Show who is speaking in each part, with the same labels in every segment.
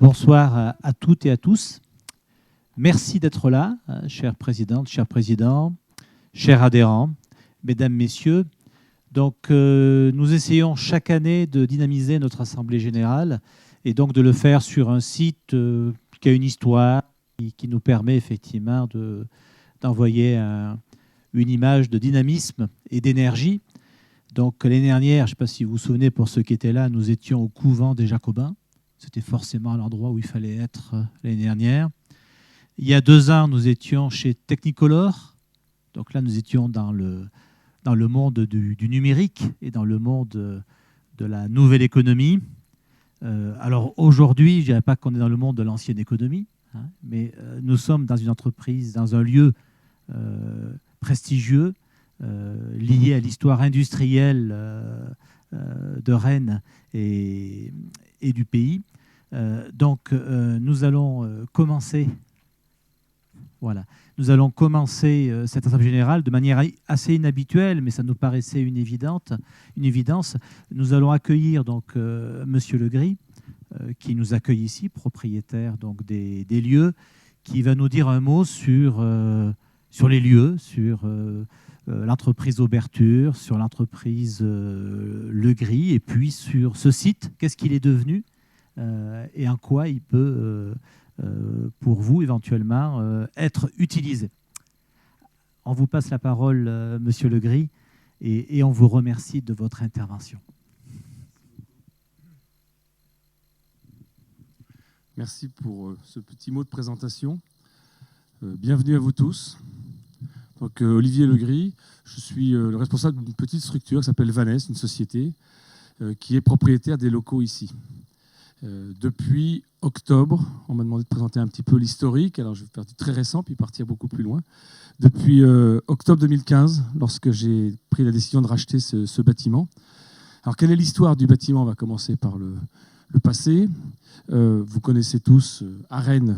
Speaker 1: Bonsoir à toutes et à tous. Merci d'être là, chère présidente, chers présidents, chers adhérents, mesdames, messieurs. Donc, nous essayons chaque année de dynamiser notre Assemblée générale et donc de le faire sur un site qui a une histoire, qui nous permet effectivement d'envoyer une image de dynamisme et d'énergie. Donc, l'année dernière, je ne sais pas si vous vous souvenez, pour ceux qui étaient là, nous étions au couvent des Jacobins. C'était forcément l'endroit où il fallait être l'année dernière. Il y a 2 ans, nous étions chez Technicolor. Donc là, nous étions dans le monde du numérique et dans le monde de la nouvelle économie. Alors aujourd'hui, je ne dirais pas qu'on est dans le monde de l'ancienne économie, hein, mais nous sommes dans une entreprise, dans un lieu prestigieux, lié à l'histoire industrielle de Rennes et du pays. Donc, nous allons commencer cette Assemblée générale de manière assez inhabituelle, mais ça nous paraissait une évidence. Nous allons accueillir donc Monsieur Legris, qui nous accueille ici, propriétaire donc des lieux, qui va nous dire un mot sur les lieux, sur l'entreprise Auberture, sur l'entreprise Legris, et puis sur ce site, qu'est-ce qu'il est devenu et en quoi il peut, pour vous, éventuellement, être utilisé. On vous passe la parole, Monsieur Legris, et on vous remercie de votre intervention.
Speaker 2: Merci pour ce petit mot de présentation. Bienvenue à vous tous. Donc, Olivier Legris, je suis le responsable d'une petite structure qui s'appelle Vanesse, une société qui est propriétaire des locaux ici. Depuis octobre, on m'a demandé de présenter un petit peu l'historique, alors je vais faire du très récent puis partir beaucoup plus loin. Depuis octobre 2015, lorsque j'ai pris la décision de racheter ce bâtiment. Alors quelle est l'histoire du bâtiment? On va commencer par le passé. Vous connaissez tous à Rennes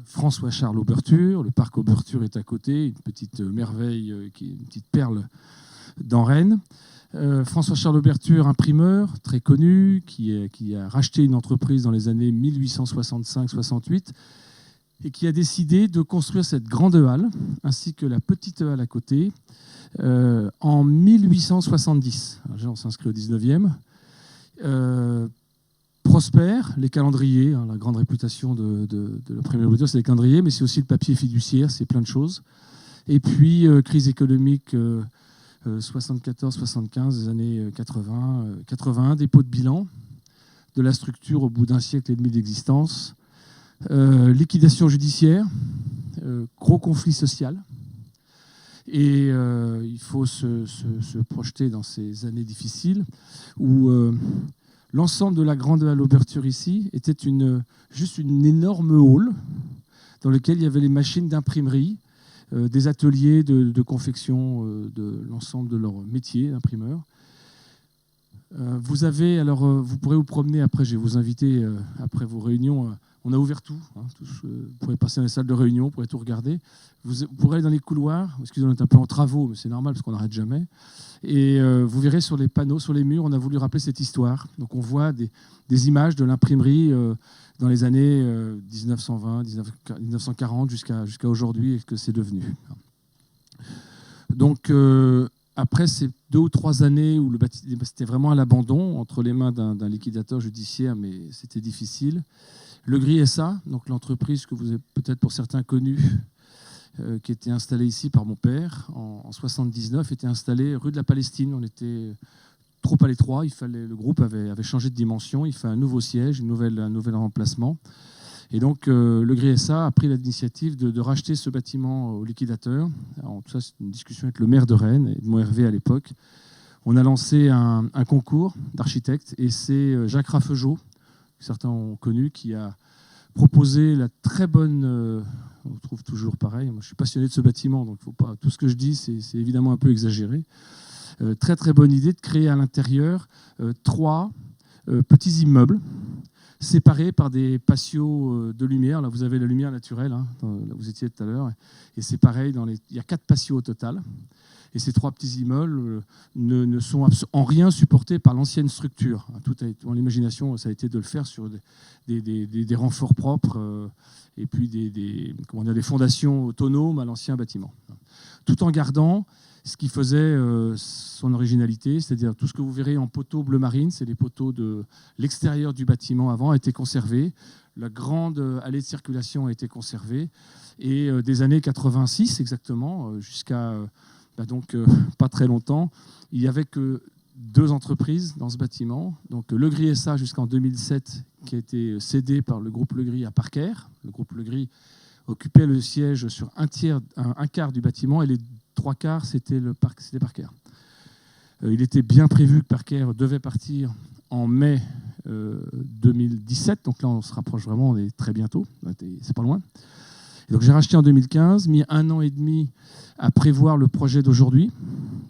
Speaker 2: François-Charles Auberture. Le parc Auberture est à côté, une petite merveille, une petite perle dans Rennes. François-Charles Auberture, imprimeur très connu, qui a racheté une entreprise dans les années 1865-68 et qui a décidé de construire cette grande halle ainsi que la petite halle à côté en 1870. Alors, on s'inscrit au 19e. Prospère, les calendriers, hein, la grande réputation de la première Auberture, c'est les calendriers, mais c'est aussi le papier fiduciaire, c'est plein de choses. Et puis, crise économique 74-75, des années 81, dépôt de bilan de la structure au bout d'un siècle et demi d'existence, liquidation judiciaire, gros conflit social. Et il faut se projeter dans ces années difficiles où l'ensemble de la grande halle Auberture ici était juste une énorme hall dans laquelle il y avait les machines d'imprimerie, des ateliers de confection de l'ensemble de leur métier d'imprimeur. Vous pourrez vous promener après, je vais vous inviter après vos réunions. On a ouvert tout. Hein, vous pourrez passer dans les salles de réunion, vous pourrez tout regarder. Vous pourrez aller dans les couloirs. Excusez-moi, on est un peu en travaux, mais c'est normal parce qu'on n'arrête jamais. Et vous verrez sur les panneaux, sur les murs, on a voulu rappeler cette histoire. Donc on voit des images de l'imprimerie dans les années 1920, 1940 jusqu'à aujourd'hui et ce que c'est devenu. Donc après ces 2 ou 3 années où c'était vraiment à l'abandon, entre les mains d'un liquidateur judiciaire, mais c'était difficile, Legris SA, donc l'entreprise que vous avez peut-être pour certains connue, qui était installée ici par mon père en 79, était installée rue de la Palestine. On était trop à l'étroit, le groupe avait changé de dimension, il fait un nouveau siège, un nouvel emplacement. Et donc Legris SA a pris l'initiative de racheter ce bâtiment au liquidateur. Alors, tout ça, c'est une discussion avec le maire de Rennes et de mon Hervé à l'époque. On a lancé un concours d'architectes et c'est Jacques Raffegeot, que certains ont connu, qui a proposé la très bonne... on trouve toujours pareil. Moi, je suis passionné de ce bâtiment, donc faut pas, tout ce que je dis, c'est évidemment un peu exagéré. Très très bonne idée de créer à l'intérieur 3 petits immeubles séparés par des patios de lumière. Là, vous avez la lumière naturelle, hein, là où vous étiez tout à l'heure. Et c'est pareil, il y a 4 patios au total. Et ces 3 petits immeubles ne sont en rien supportés par l'ancienne structure. Tout l'imagination, ça a été de le faire sur des renforts propres et puis des fondations autonomes à l'ancien bâtiment. Tout en gardant ce qui faisait son originalité, c'est-à-dire tout ce que vous verrez en poteaux bleu marine, c'est les poteaux de l'extérieur du bâtiment avant, a été conservé. La grande allée de circulation a été conservée. Et des années 86 exactement, jusqu'à pas très longtemps, il n'y avait que 2 entreprises dans ce bâtiment. Donc Le Gris SA jusqu'en 2007, qui a été cédé par le groupe Le Gris à Parker. Le groupe Le Gris occupait le siège sur un quart du bâtiment et les 3 quarts, c'était Parker. Il était bien prévu que Parker devait partir en mai 2017. Donc là, on se rapproche vraiment, on est très bientôt. C'est pas loin. Et donc j'ai racheté en 2015, mis 1 an et demi à prévoir le projet d'aujourd'hui.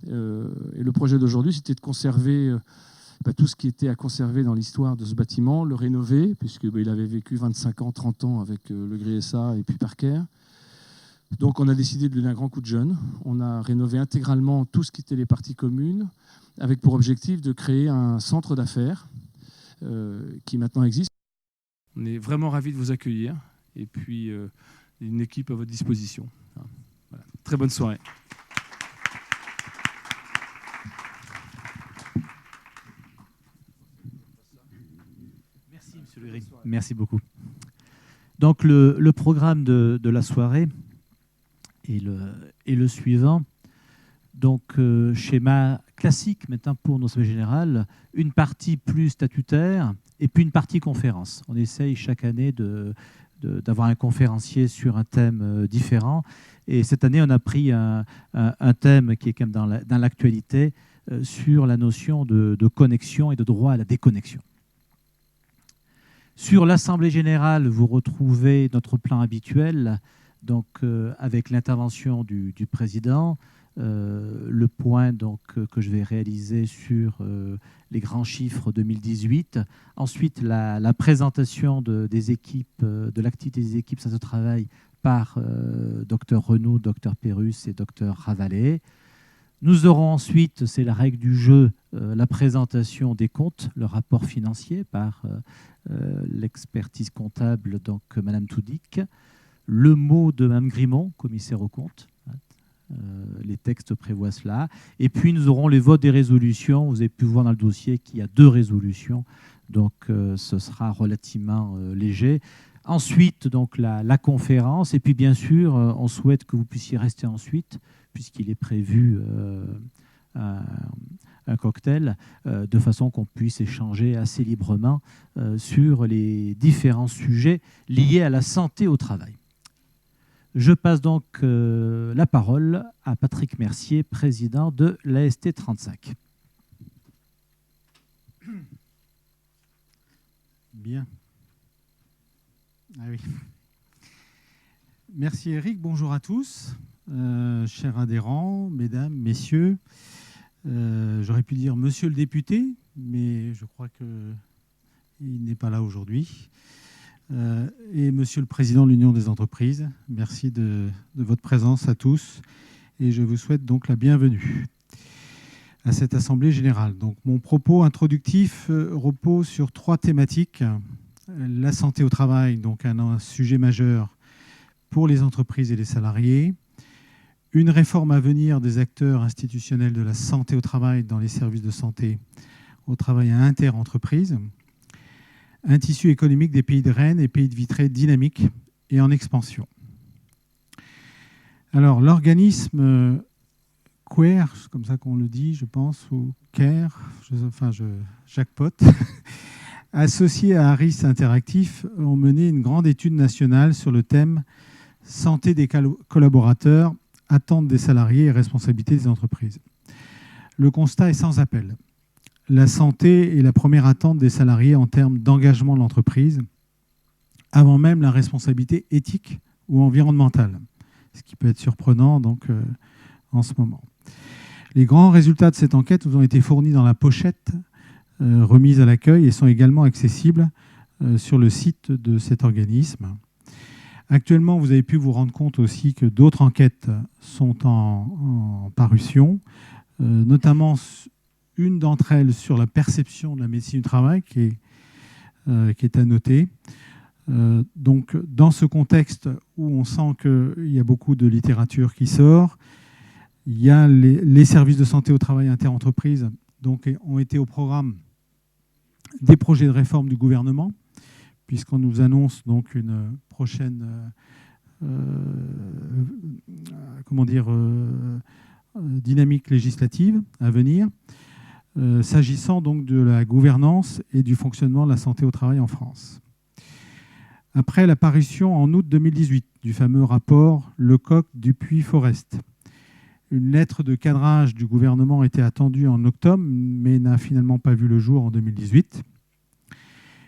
Speaker 2: Et le projet d'aujourd'hui, c'était de conserver tout ce qui était à conserver dans l'histoire de ce bâtiment, le rénover, puisqu'il avait vécu 25 ans, 30 ans avec Le Gris SA et puis Parker. Donc on a décidé de donner un grand coup de jeune. On a rénové intégralement tout ce qui était les parties communes, avec pour objectif de créer un centre d'affaires qui maintenant existe. On est vraiment ravis de vous accueillir et puis une équipe à votre disposition. Voilà. Très bonne soirée.
Speaker 1: Merci, monsieur Le Gris. Merci beaucoup. Donc le programme de la soirée est le suivant. Donc schéma classique maintenant pour nos assemblées générales, une partie plus statutaire et puis une partie conférence. On essaye chaque année d'avoir un conférencier sur un thème différent. Et cette année, on a pris un thème qui est quand même dans l'actualité sur la notion de connexion et de droit à la déconnexion. Sur l'Assemblée générale, vous retrouvez notre plan habituel, donc avec l'intervention du président, le point donc, que je vais réaliser sur les grands chiffres 2018. Ensuite, la présentation des équipes, de l'activité des équipes Sciences de Travail par Dr Renaud, Dr Pérus et Dr Ravalet. Nous aurons ensuite, c'est la règle du jeu, la présentation des comptes, le rapport financier par l'expertise comptable, donc Madame Toudic, le mot de Madame Grimont, commissaire aux comptes. Les textes prévoient cela. Et puis, nous aurons les votes des résolutions. Vous avez pu voir dans le dossier qu'il y a 2 résolutions, donc ce sera relativement léger. Ensuite, donc, la conférence. Et puis, bien sûr, on souhaite que vous puissiez rester ensuite, puisqu'il est prévu un cocktail, de façon qu'on puisse échanger assez librement sur les différents sujets liés à la santé au travail. Je passe donc la parole à Patrick Mercier, président de l'AST 35.
Speaker 3: Bien. Ah oui. Merci Eric, bonjour à tous, chers adhérents, mesdames, messieurs. J'aurais pu dire monsieur le député, mais je crois qu'il n'est pas là aujourd'hui. Et monsieur le président de l'Union des entreprises, merci de votre présence à tous et je vous souhaite donc la bienvenue à cette Assemblée générale. Donc, mon propos introductif repose sur 3 thématiques. La santé au travail, donc un sujet majeur pour les entreprises et les salariés. Une réforme à venir des acteurs institutionnels de la santé au travail dans les services de santé au travail à inter-entreprises. Un tissu économique des pays de Rennes et pays de Vitré dynamique et en expansion. Alors, l'organisme CARE, c'est comme ça qu'on le dit, je pense, ou CARE, jackpot, associé à Harris Interactif, ont mené une grande étude nationale sur le thème « Santé des collaborateurs, attentes des salariés et responsabilités des entreprises ». Le constat est sans appel. La santé est la première attente des salariés en termes d'engagement de l'entreprise, avant même la responsabilité éthique ou environnementale, ce qui peut être surprenant donc, en ce moment. Les grands résultats de cette enquête vous ont été fournis dans la pochette remise à l'accueil et sont également accessibles sur le site de cet organisme. Actuellement, vous avez pu vous rendre compte aussi que d'autres enquêtes sont en parution, notamment une d'entre elles sur la perception de la médecine du travail qui est à noter. Donc, dans ce contexte où on sent qu'il y a beaucoup de littérature qui sort, il y a les services de santé au travail interentreprises donc, ont été au programme des projets de réforme du gouvernement, puisqu'on nous annonce donc une prochaine dynamique législative à venir, s'agissant donc de la gouvernance et du fonctionnement de la santé au travail en France. Après l'apparition en août 2018 du fameux rapport Lecoq-Dupuy-Forest, une lettre de cadrage du gouvernement était attendue en octobre, mais n'a finalement pas vu le jour en 2018.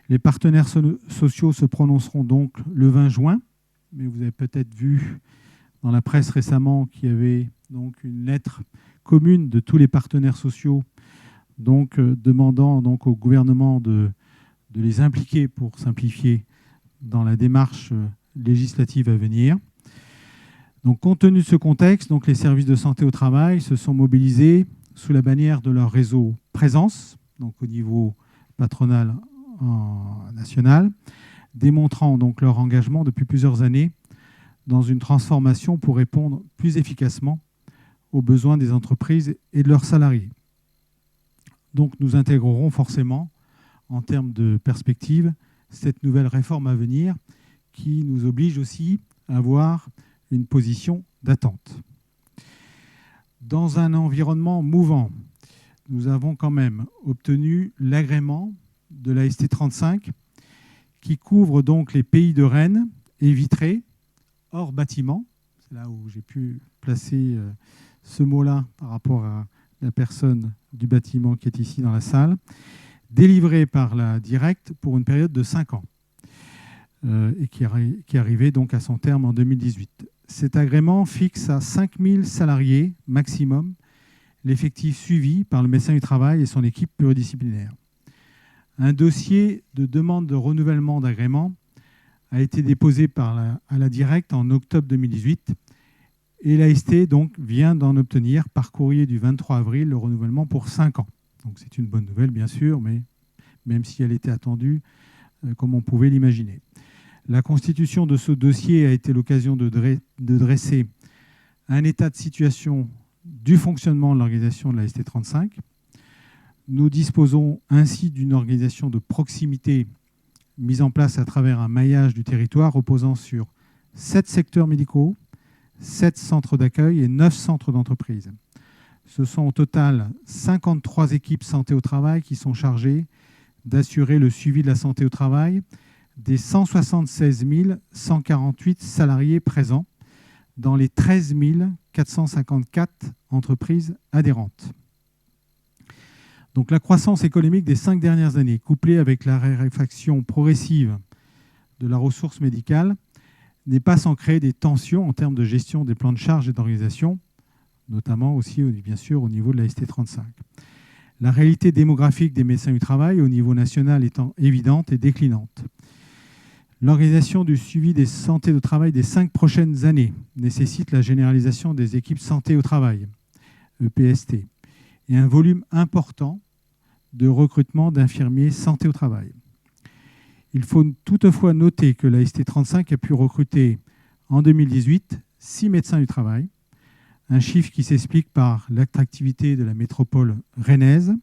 Speaker 3: Les partenaires sociaux se prononceront donc le 20 juin, mais vous avez peut-être vu dans la presse récemment qu'il y avait donc une lettre commune de tous les partenaires sociaux donc, demandant donc au gouvernement de les impliquer pour simplifier dans la démarche législative à venir. Donc, compte tenu de ce contexte, donc, les services de santé au travail se sont mobilisés sous la bannière de leur réseau Présence, donc au niveau patronal national, démontrant donc leur engagement depuis plusieurs années dans une transformation pour répondre plus efficacement aux besoins des entreprises et de leurs salariés. Donc nous intégrerons forcément, en termes de perspective, cette nouvelle réforme à venir qui nous oblige aussi à avoir une position d'attente. Dans un environnement mouvant, nous avons quand même obtenu l'agrément de la ST35 qui couvre donc les pays de Rennes et Vitré, hors bâtiment. C'est là où j'ai pu placer ce mot-là par rapport à la personne du bâtiment qui est ici dans la salle, délivré par la Directe pour une période de 5 ans et qui arrivait donc à son terme en 2018. Cet agrément fixe à 5000 salariés maximum l'effectif suivi par le médecin du travail et son équipe pluridisciplinaire. Un dossier de demande de renouvellement d'agrément a été déposé à la Directe en octobre 2018 et l'AST donc vient d'en obtenir par courrier du 23 avril le renouvellement pour 5 ans. Donc c'est une bonne nouvelle bien sûr, mais même si elle était attendue comme on pouvait l'imaginer. La constitution de ce dossier a été l'occasion de dresser un état de situation du fonctionnement de l'organisation de la ST35. Nous disposons ainsi d'une organisation de proximité mise en place à travers un maillage du territoire reposant sur 7 secteurs médicaux, 7 centres d'accueil et 9 centres d'entreprise. Ce sont au total 53 équipes santé au travail qui sont chargées d'assurer le suivi de la santé au travail des 176 148 salariés présents dans les 13 454 entreprises adhérentes. Donc la croissance économique des 5 dernières années, couplée avec la raréfaction progressive de la ressource médicale, n'est pas sans créer des tensions en termes de gestion des plans de charge et d'organisation, notamment aussi, bien sûr, au niveau de la ST35. La réalité démographique des médecins du travail au niveau national étant évidente et déclinante. L'organisation du suivi des santé au travail des 5 prochaines années nécessite la généralisation des équipes santé au travail, EPST, et un volume important de recrutement d'infirmiers santé au travail. Il faut toutefois noter que la ST35 a pu recruter en 2018 6 médecins du travail, un chiffre qui s'explique par l'attractivité de la métropole rennaise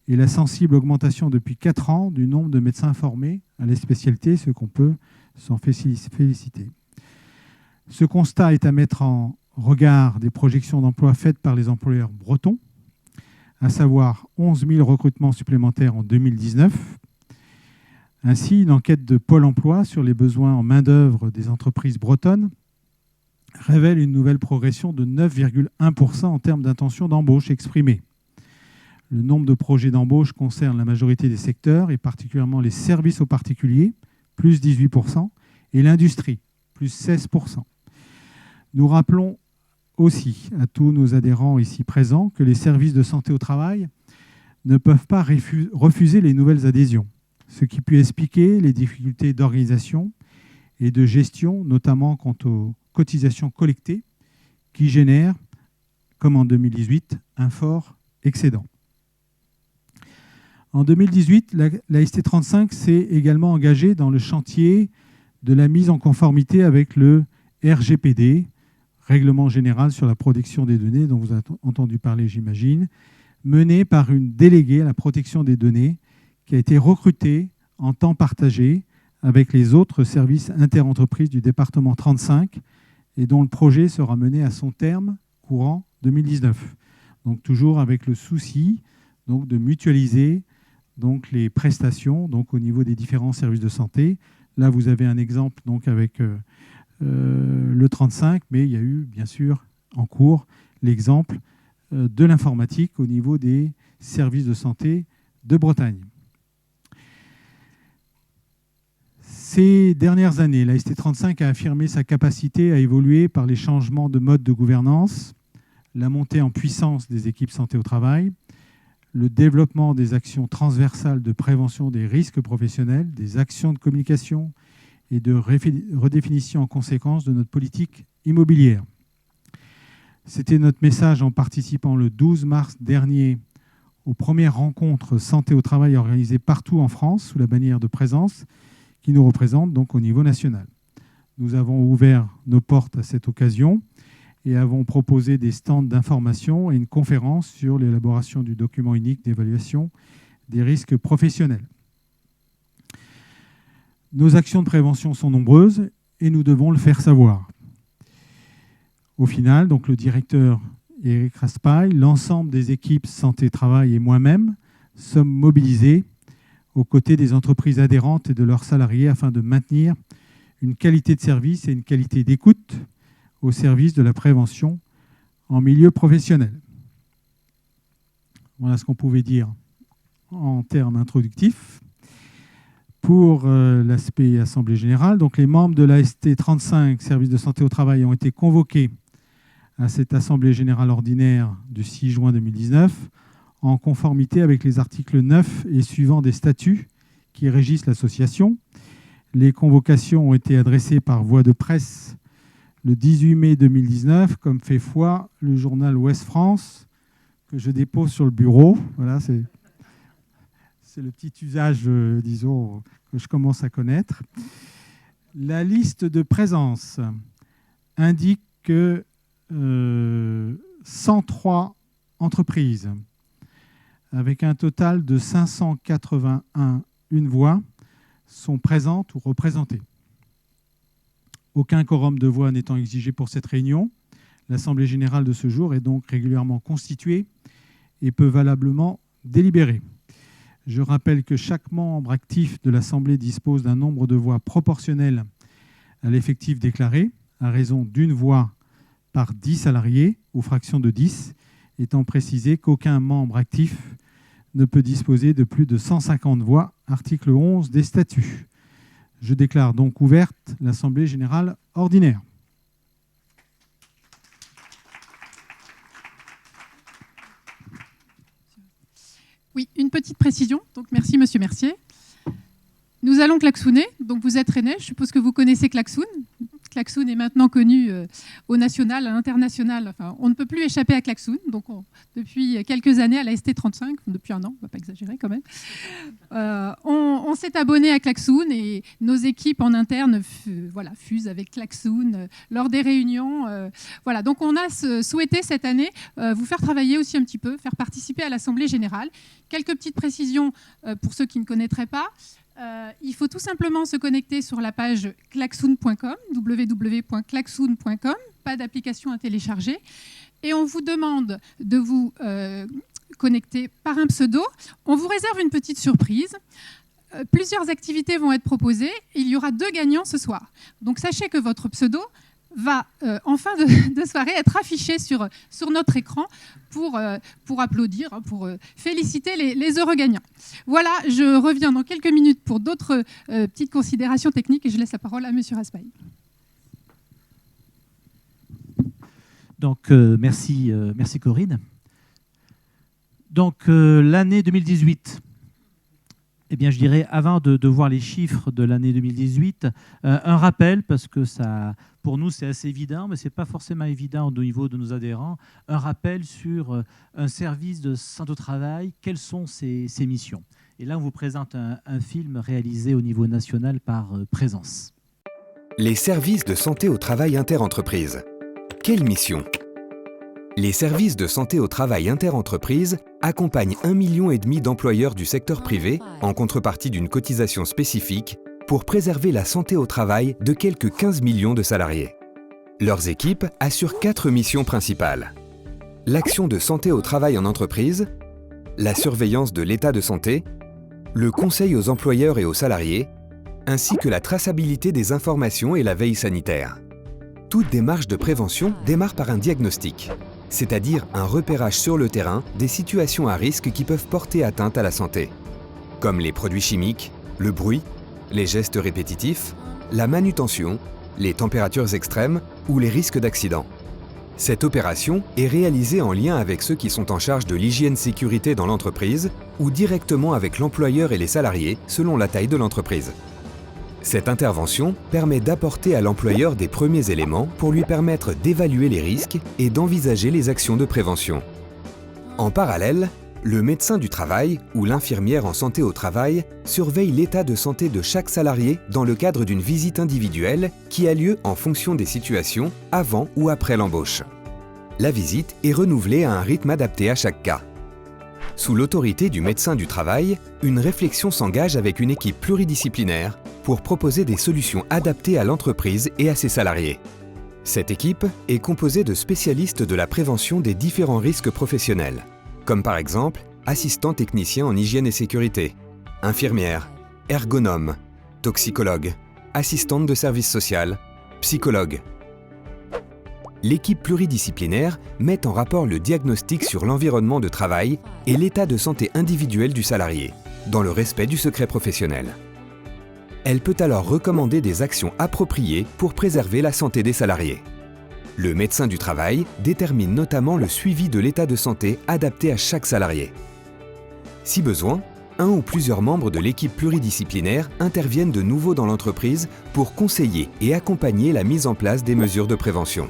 Speaker 3: et la sensible augmentation depuis 4 ans du nombre de médecins formés à la spécialité, ce qu'on peut s'en féliciter. Ce constat est à mettre en regard des projections d'emploi faites par les employeurs bretons, à savoir 11 000 recrutements supplémentaires en 2019. Ainsi, une enquête de Pôle emploi sur les besoins en main-d'œuvre des entreprises bretonnes révèle une nouvelle progression de 9,1% en termes d'intention d'embauche exprimée. Le nombre de projets d'embauche concerne la majorité des secteurs, et particulièrement les services aux particuliers, plus 18%, et l'industrie, plus 16%. Nous rappelons aussi à tous nos adhérents ici présents que les services de santé au travail ne peuvent pas refuser les nouvelles adhésions. ce qui peut expliquer les difficultés d'organisation et de gestion, notamment quant aux cotisations collectées, qui génèrent, comme en 2018, un fort excédent. En 2018, la ST35 s'est également engagée dans le chantier de la mise en conformité avec le RGPD, Règlement général sur la protection des données, dont vous avez entendu parler, j'imagine, mené par une déléguée à la protection des données qui a été recrutée en temps partagé avec les autres services interentreprises du département 35 et dont le projet sera mené à son terme courant 2019. Donc toujours avec le souci donc, de mutualiser donc, les prestations donc, au niveau des différents services de santé. Là, vous avez un exemple donc, avec le 35, mais il y a eu bien sûr en cours l'exemple de l'informatique au niveau des services de santé de Bretagne. Ces dernières années, la ST35 a affirmé sa capacité à évoluer par les changements de mode de gouvernance, la montée en puissance des équipes santé au travail, le développement des actions transversales de prévention des risques professionnels, des actions de communication et de redéfinition en conséquence de notre politique immobilière. C'était notre message en participant le 12 mars dernier aux premières rencontres santé au travail organisées partout en France sous la bannière de Présence qui nous représente donc au niveau national. Nous avons ouvert nos portes à cette occasion et avons proposé des stands d'information et une conférence sur l'élaboration du document unique d'évaluation des risques professionnels. Nos actions de prévention sont nombreuses et nous devons le faire savoir. Au final, donc le directeur Eric Raspail, l'ensemble des équipes santé-travail et moi-même sommes mobilisés aux côtés des entreprises adhérentes et de leurs salariés afin de maintenir une qualité de service et une qualité d'écoute au service de la prévention en milieu professionnel. Voilà ce qu'on pouvait dire en termes introductifs. Pour l'aspect Assemblée générale, donc les membres de la ST35, Service de santé au travail, ont été convoqués à cette Assemblée générale ordinaire du 6 juin 2019 en conformité avec les articles 9 et suivants des statuts qui régissent l'association. Les convocations ont été adressées par voie de presse le 18 mai 2019, comme fait foi le journal Ouest France, que je dépose sur le bureau. Voilà, c'est le petit usage, disons, que je commence à connaître. La liste de présence indique que 103 entreprises, avec un total de 581 voix, sont présentes ou représentées. Aucun quorum de voix n'étant exigé pour cette réunion, l'Assemblée générale de ce jour est donc régulièrement constituée et peut valablement délibérer. Je rappelle que chaque membre actif de l'Assemblée dispose d'un nombre de voix proportionnel à l'effectif déclaré, à raison d'une voix par 10 salariés, ou fraction de 10, étant précisé qu'aucun membre actif ne peut disposer de plus de 150 voix, article 11 des statuts. Je déclare donc ouverte l'Assemblée générale ordinaire.
Speaker 4: Oui, une petite précision. Donc, merci, Monsieur Mercier. Nous allons klaxonner. Donc, vous êtes rennais. Je suppose que vous connaissez Klaxoon. Klaxoon est maintenant connu au national, à l'international. Enfin, on ne peut plus échapper à Klaxoon. Donc, depuis quelques années, à la ST35, depuis un an, on ne va pas exagérer quand même, on s'est abonné à Klaxoon et nos équipes en interne fusent avec Klaxoon lors des réunions. Voilà. Donc, on a souhaité cette année vous faire travailler aussi un petit peu, faire participer à l'Assemblée générale. Quelques petites précisions pour ceux qui ne connaîtraient pas. Il faut tout simplement se connecter sur la page klaxoon.com, www.klaxoon.com, pas d'application à télécharger. Et on vous demande de vous connecter par un pseudo. On vous réserve une petite surprise. Plusieurs activités vont être proposées. Il y aura 2 gagnants ce soir. Donc sachez que votre pseudo va en fin de soirée être affiché sur notre écran pour applaudir, pour féliciter les heureux gagnants. Voilà, je reviens dans quelques minutes pour d'autres petites considérations techniques et je laisse la parole à M. Raspail.
Speaker 1: Donc, merci Corinne. Donc, l'année 2018 Eh bien, je dirais, avant de voir les chiffres de l'année 2018, un rappel, parce que ça, pour nous, c'est assez évident, mais ce n'est pas forcément évident au niveau de nos adhérents, un rappel sur un service de santé au travail, quelles sont ses missions. Et là, on vous présente un film réalisé au niveau national par Présence.
Speaker 5: Les services de santé au travail interentreprises. Quelle mission ? Les services de santé au travail interentreprises accompagnent 1,5 million d'employeurs du secteur privé en contrepartie d'une cotisation spécifique pour préserver la santé au travail de quelques 15 millions de salariés. Leurs équipes assurent 4 missions principales. L'action de santé au travail en entreprise, la surveillance de l'état de santé, le conseil aux employeurs et aux salariés, ainsi que la traçabilité des informations et la veille sanitaire. Toute démarche de prévention démarre par un diagnostic, c'est-à-dire un repérage sur le terrain des situations à risque qui peuvent porter atteinte à la santé, comme les produits chimiques, le bruit, les gestes répétitifs, la manutention, les températures extrêmes ou les risques d'accident. Cette opération est réalisée en lien avec ceux qui sont en charge de l'hygiène-sécurité dans l'entreprise ou directement avec l'employeur et les salariés selon la taille de l'entreprise. Cette intervention permet d'apporter à l'employeur des premiers éléments pour lui permettre d'évaluer les risques et d'envisager les actions de prévention. En parallèle, le médecin du travail ou l'infirmière en santé au travail surveille l'état de santé de chaque salarié dans le cadre d'une visite individuelle qui a lieu en fonction des situations avant ou après l'embauche. La visite est renouvelée à un rythme adapté à chaque cas. Sous l'autorité du médecin du travail, une réflexion s'engage avec une équipe pluridisciplinaire pour proposer des solutions adaptées à l'entreprise et à ses salariés. Cette équipe est composée de spécialistes de la prévention des différents risques professionnels, comme par exemple assistants techniciens en hygiène et sécurité, infirmières, ergonomes, toxicologues, assistantes de service social, psychologues. L'équipe pluridisciplinaire met en rapport le diagnostic sur l'environnement de travail et l'état de santé individuel du salarié, dans le respect du secret professionnel. Elle peut alors recommander des actions appropriées pour préserver la santé des salariés. Le médecin du travail détermine notamment le suivi de l'état de santé adapté à chaque salarié. Si besoin, un ou plusieurs membres de l'équipe pluridisciplinaire interviennent de nouveau dans l'entreprise pour conseiller et accompagner la mise en place des mesures de prévention.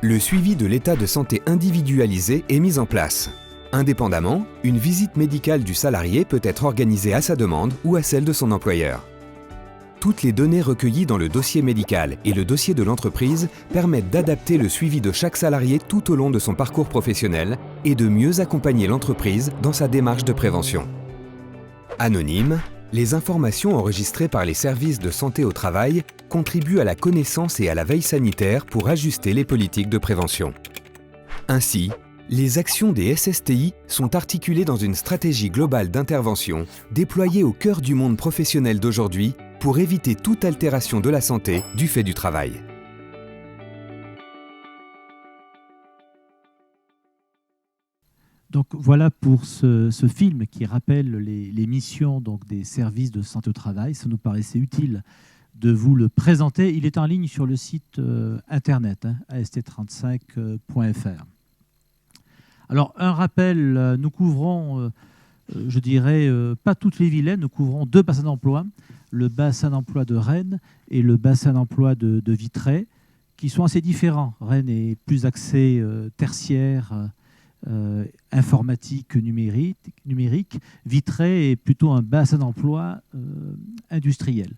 Speaker 5: Le suivi de l'état de santé individualisé est mis en place. Indépendamment, une visite médicale du salarié peut être organisée à sa demande ou à celle de son employeur. Toutes les données recueillies dans le dossier médical et le dossier de l'entreprise permettent d'adapter le suivi de chaque salarié tout au long de son parcours professionnel et de mieux accompagner l'entreprise dans sa démarche de prévention. Anonymes, les informations enregistrées par les services de santé au travail contribuent à la connaissance et à la veille sanitaire pour ajuster les politiques de prévention. Ainsi, les actions des SSTI sont articulées dans une stratégie globale d'intervention déployée au cœur du monde professionnel d'aujourd'hui pour éviter toute altération de la santé du fait du travail.
Speaker 1: Donc voilà pour ce film qui rappelle les missions donc, des services de santé au travail. Ça nous paraissait utile de vous le présenter. Il est en ligne sur le site internet ast35.fr. Alors un rappel, nous couvrons, je dirais, pas toutes les vilaines, nous couvrons 2 bassins d'emploi, le bassin d'emploi de Rennes et le bassin d'emploi de Vitré, qui sont assez différents. Rennes est plus axé tertiaire, informatique, numérique. Vitré est plutôt un bassin d'emploi industriel.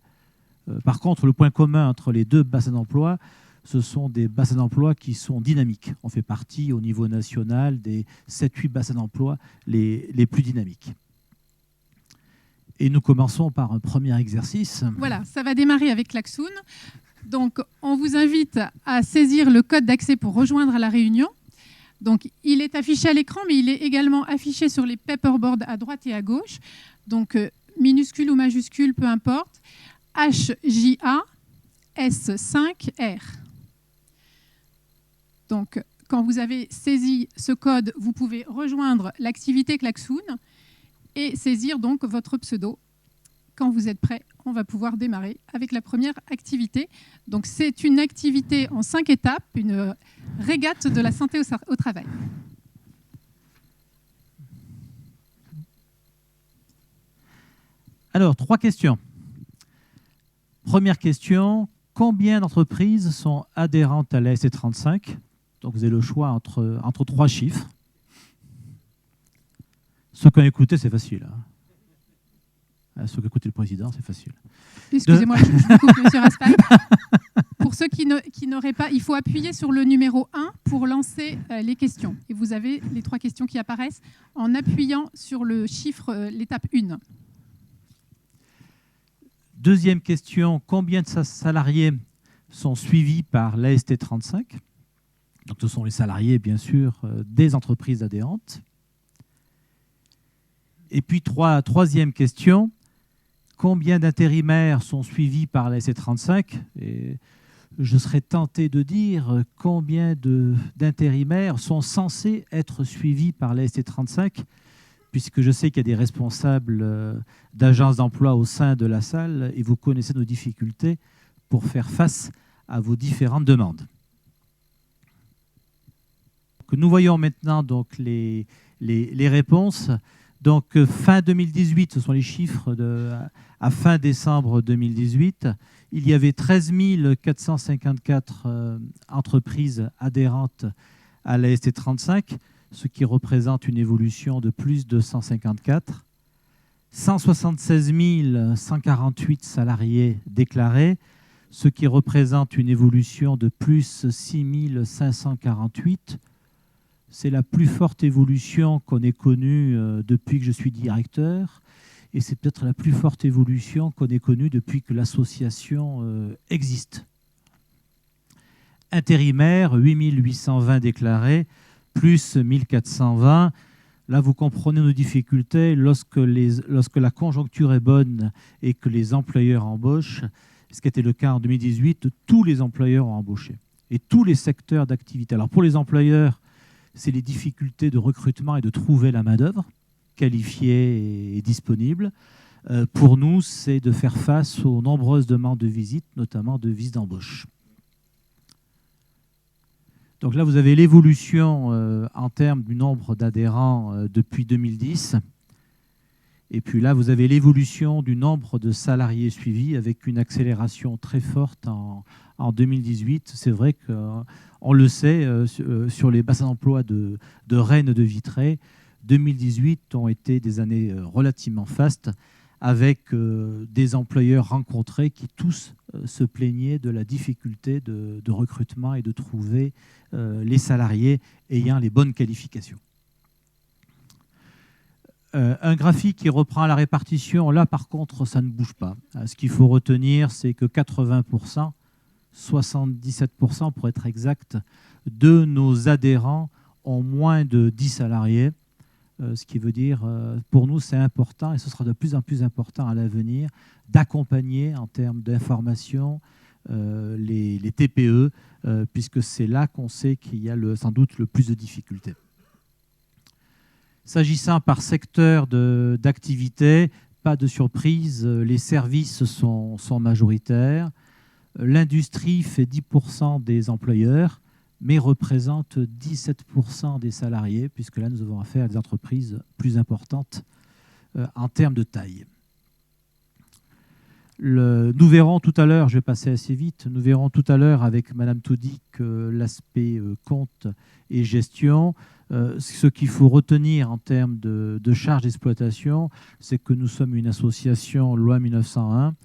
Speaker 1: Par contre, le point commun entre les 2 bassins d'emploi, ce sont des bassins d'emploi qui sont dynamiques. On fait partie au niveau national des 7-8 bassins d'emploi les plus dynamiques. Et nous commençons par un premier exercice.
Speaker 4: Voilà, ça va démarrer avec Klaxoon. Donc, on vous invite à saisir le code d'accès pour rejoindre la réunion. Donc, il est affiché à l'écran, mais il est également affiché sur les paperboards à droite et à gauche. Donc, minuscule ou majuscule, peu importe. HJAS5R. Donc, quand vous avez saisi ce code, vous pouvez rejoindre l'activité Klaxoon et saisir donc votre pseudo. Quand vous êtes prêt, on va pouvoir démarrer avec la première activité. Donc, c'est une activité en 5 étapes, une régate de la santé au travail.
Speaker 1: Alors, 3 questions. Première question, combien d'entreprises sont adhérentes à la ST35 ? Donc, vous avez le choix entre 3 chiffres. Ceux qui ont écouté, c'est facile. Ceux qui ont écouté le président, c'est facile.
Speaker 4: Excusez-moi, je vous coupe, monsieur Raspail. Pour ceux qui n'auraient pas, il faut appuyer sur le numéro 1 pour lancer les questions. Et vous avez les 3 questions qui apparaissent en appuyant sur le chiffre, l'étape 1.
Speaker 1: Deuxième question, combien de salariés sont suivis par l'AST35 ? Donc, ce sont les salariés, bien sûr, des entreprises adhérentes. Et puis, troisième question, combien d'intérimaires sont suivis par la ST35 ? Et je serais tenté de dire combien d'intérimaires sont censés être suivis par la ST35, puisque je sais qu'il y a des responsables d'agences d'emploi au sein de la salle et vous connaissez nos difficultés pour faire face à vos différentes demandes. Nous voyons maintenant donc les réponses. Donc, fin 2018, ce sont les chiffres à fin décembre 2018. Il y avait 13 454 entreprises adhérentes à la ST35, ce qui représente une évolution de plus de 154. 176 148 salariés déclarés, ce qui représente une évolution de plus 6 548. C'est la plus forte évolution qu'on ait connue depuis que je suis directeur, et c'est peut-être la plus forte évolution qu'on ait connue depuis que l'association existe. Intérimaires, 8 820 déclarés, plus 1420. Là, vous comprenez nos difficultés. Lorsque la conjoncture est bonne et que les employeurs embauchent, ce qui était le cas en 2018, tous les employeurs ont embauché, et tous les secteurs d'activité. Alors pour les employeurs, c'est les difficultés de recrutement et de trouver la main-d'œuvre qualifiée et disponible. Pour nous, c'est de faire face aux nombreuses demandes de visite, notamment de visites d'embauche. Donc là, vous avez l'évolution en termes du nombre d'adhérents depuis 2010. Et puis là, vous avez l'évolution du nombre de salariés suivis avec une accélération très forte en 2018. C'est vrai qu'on le sait, sur les bassins d'emploi de Rennes, de Vitré, 2018 ont été des années relativement fastes, avec des employeurs rencontrés qui tous se plaignaient de la difficulté de recrutement et de trouver les salariés ayant les bonnes qualifications. Un graphique qui reprend la répartition, là par contre ça ne bouge pas. Ce qu'il faut retenir, c'est que 80%, 77% pour être exact, de nos adhérents ont moins de 10 salariés. Ce qui veut dire, pour nous c'est important, et ce sera de plus en plus important à l'avenir, d'accompagner en termes d'information les TPE, puisque c'est là qu'on sait qu'il y a sans doute le plus de difficultés. S'agissant par secteur d'activité, pas de surprise, les services sont majoritaires. L'industrie fait 10% des employeurs, mais représente 17% des salariés, puisque là, nous avons affaire à des entreprises plus importantes en termes de taille. Nous verrons tout à l'heure, je vais passer assez vite, nous verrons tout à l'heure avec Madame Toudic l'aspect compte et gestion. Ce qu'il faut retenir en termes de charges d'exploitation, c'est que nous sommes une association loi 1901,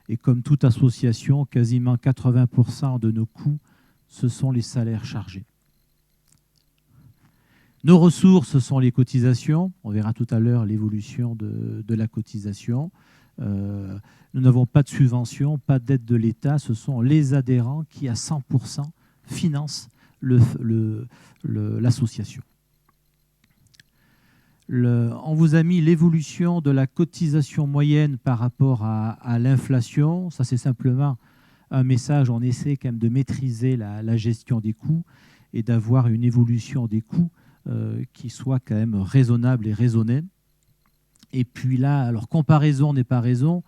Speaker 1: et comme toute association, quasiment 80% de nos coûts, ce sont les salaires chargés. Nos ressources, ce sont les cotisations. On verra tout à l'heure l'évolution de la cotisation. Nous n'avons pas de subvention, pas d'aide de l'État. Ce sont les adhérents qui, à 100%, financent l'association. On vous a mis l'évolution de la cotisation moyenne par rapport à l'inflation. Ça, c'est simplement un message. On essaie quand même de maîtriser la gestion des coûts et d'avoir une évolution des coûts qui soit quand même raisonnable et raisonnée. Et puis là, alors comparaison n'est pas raison,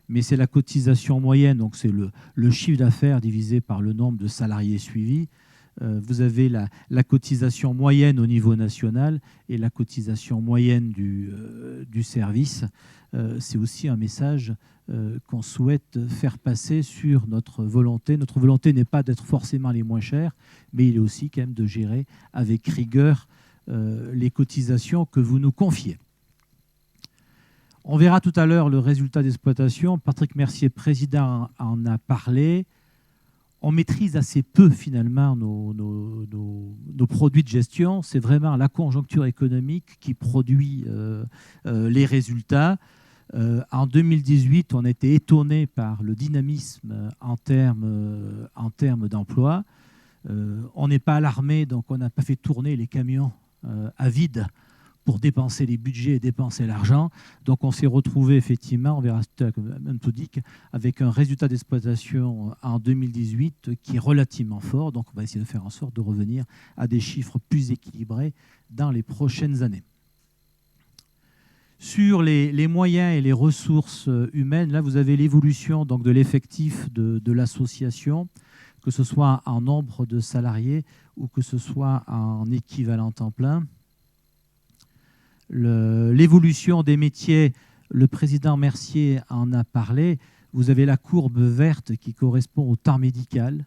Speaker 1: mais c'est la cotisation moyenne, donc c'est le chiffre d'affaires divisé par le nombre de salariés suivis. Vous avez la cotisation moyenne au niveau national et la cotisation moyenne du service. C'est aussi un message qu'on souhaite faire passer sur notre volonté. Notre volonté n'est pas d'être forcément les moins chers, mais il est aussi quand même de gérer avec rigueur les cotisations que vous nous confiez. On verra tout à l'heure le résultat d'exploitation. Patrick Mercier, président, en a parlé. On maîtrise assez peu finalement nos produits de gestion. C'est vraiment la conjoncture économique qui produit les résultats. En 2018, on a été étonné par le dynamisme en termes d'emploi. On n'est pas alarmé, donc on n'a pas fait tourner les camions à vide pour dépenser les budgets et dépenser l'argent. Donc on s'est retrouvé effectivement, on verra un méthodique, avec un résultat d'exploitation en 2018 qui est relativement fort. Donc on va essayer de faire en sorte de revenir à des chiffres plus équilibrés dans les prochaines années. Sur les moyens et les ressources humaines, là vous avez l'évolution donc de l'effectif de l'association, que ce soit en nombre de salariés ou que ce soit en équivalent temps plein. L'évolution des métiers, le président Mercier en a parlé. Vous avez la courbe verte qui correspond au temps médical,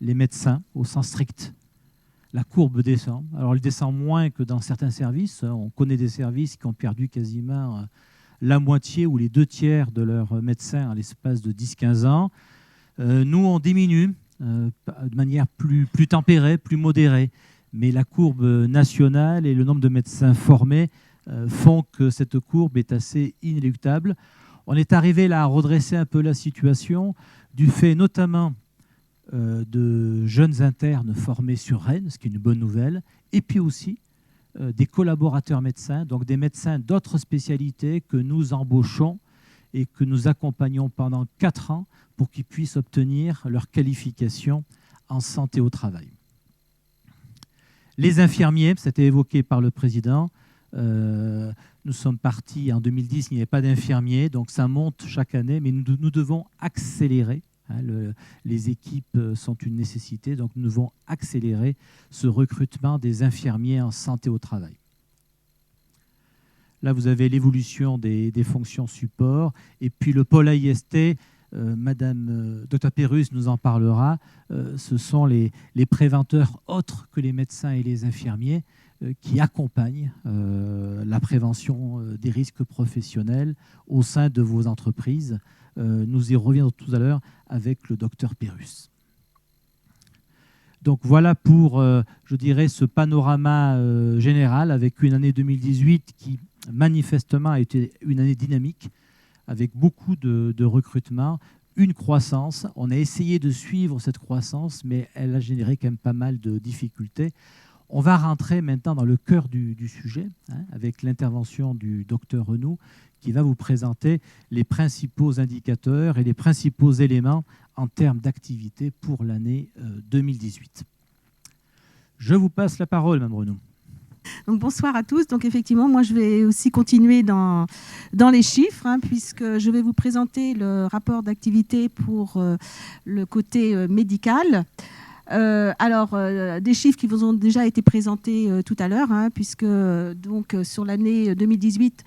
Speaker 1: les médecins au sens strict. La courbe descend. Alors elle descend moins que dans certains services. On connaît des services qui ont perdu quasiment la moitié ou les 2/3 de leurs médecins en l'espace de 10-15 ans. Nous, on diminue de manière plus tempérée, plus modérée. Mais la courbe nationale et le nombre de médecins formés font que cette courbe est assez inéluctable. On est arrivé là à redresser un peu la situation du fait notamment de jeunes internes formés sur Rennes, ce qui est une bonne nouvelle, et puis aussi des collaborateurs médecins, donc des médecins d'autres spécialités que nous embauchons et que nous accompagnons pendant 4 ans pour qu'ils puissent obtenir leur qualification en santé au travail. Les infirmiers, c'était évoqué par le président. Nous sommes partis en 2010, il n'y avait pas d'infirmiers, donc ça monte chaque année, mais nous devons accélérer. Les équipes sont une nécessité, donc nous devons accélérer ce recrutement des infirmiers en santé au travail. Là, vous avez l'évolution des fonctions support, et puis le pôle AIST, Madame Dr Pérus nous en parlera, ce sont les préventeurs autres que les médecins et les infirmiers qui accompagnent la prévention des risques professionnels au sein de vos entreprises. Nous y reviendrons tout à l'heure avec le docteur Pérus. Donc voilà pour, je dirais, ce panorama général avec une année 2018 qui manifestement a été une année dynamique avec beaucoup de recrutement, une croissance. On a essayé de suivre cette croissance, mais elle a généré quand même pas mal de difficultés. On va rentrer maintenant dans le cœur du sujet, avec l'intervention du docteur Renou, qui va vous présenter les principaux indicateurs et les principaux éléments en termes d'activité pour l'année 2018. Je vous passe la parole, Mme Renou.
Speaker 6: Donc, bonsoir à tous. Donc effectivement, moi je vais aussi continuer dans les chiffres, puisque je vais vous présenter le rapport d'activité pour le côté médical. Des chiffres qui vous ont déjà été présentés tout à l'heure, puisque donc, sur l'année 2018,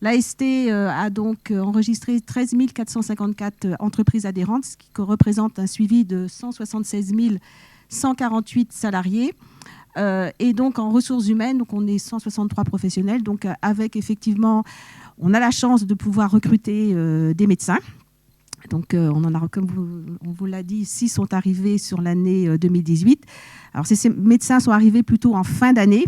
Speaker 6: l'AST a donc enregistré 13 454 entreprises adhérentes, ce qui représente un suivi de 176 148 salariés. Et donc en ressources humaines, donc on est 163 professionnels. Donc avec effectivement, on a la chance de pouvoir recruter des médecins. Donc on en a, comme on vous l'a dit, 6 sont arrivés sur l'année 2018. Alors ces médecins sont arrivés plutôt en fin d'année.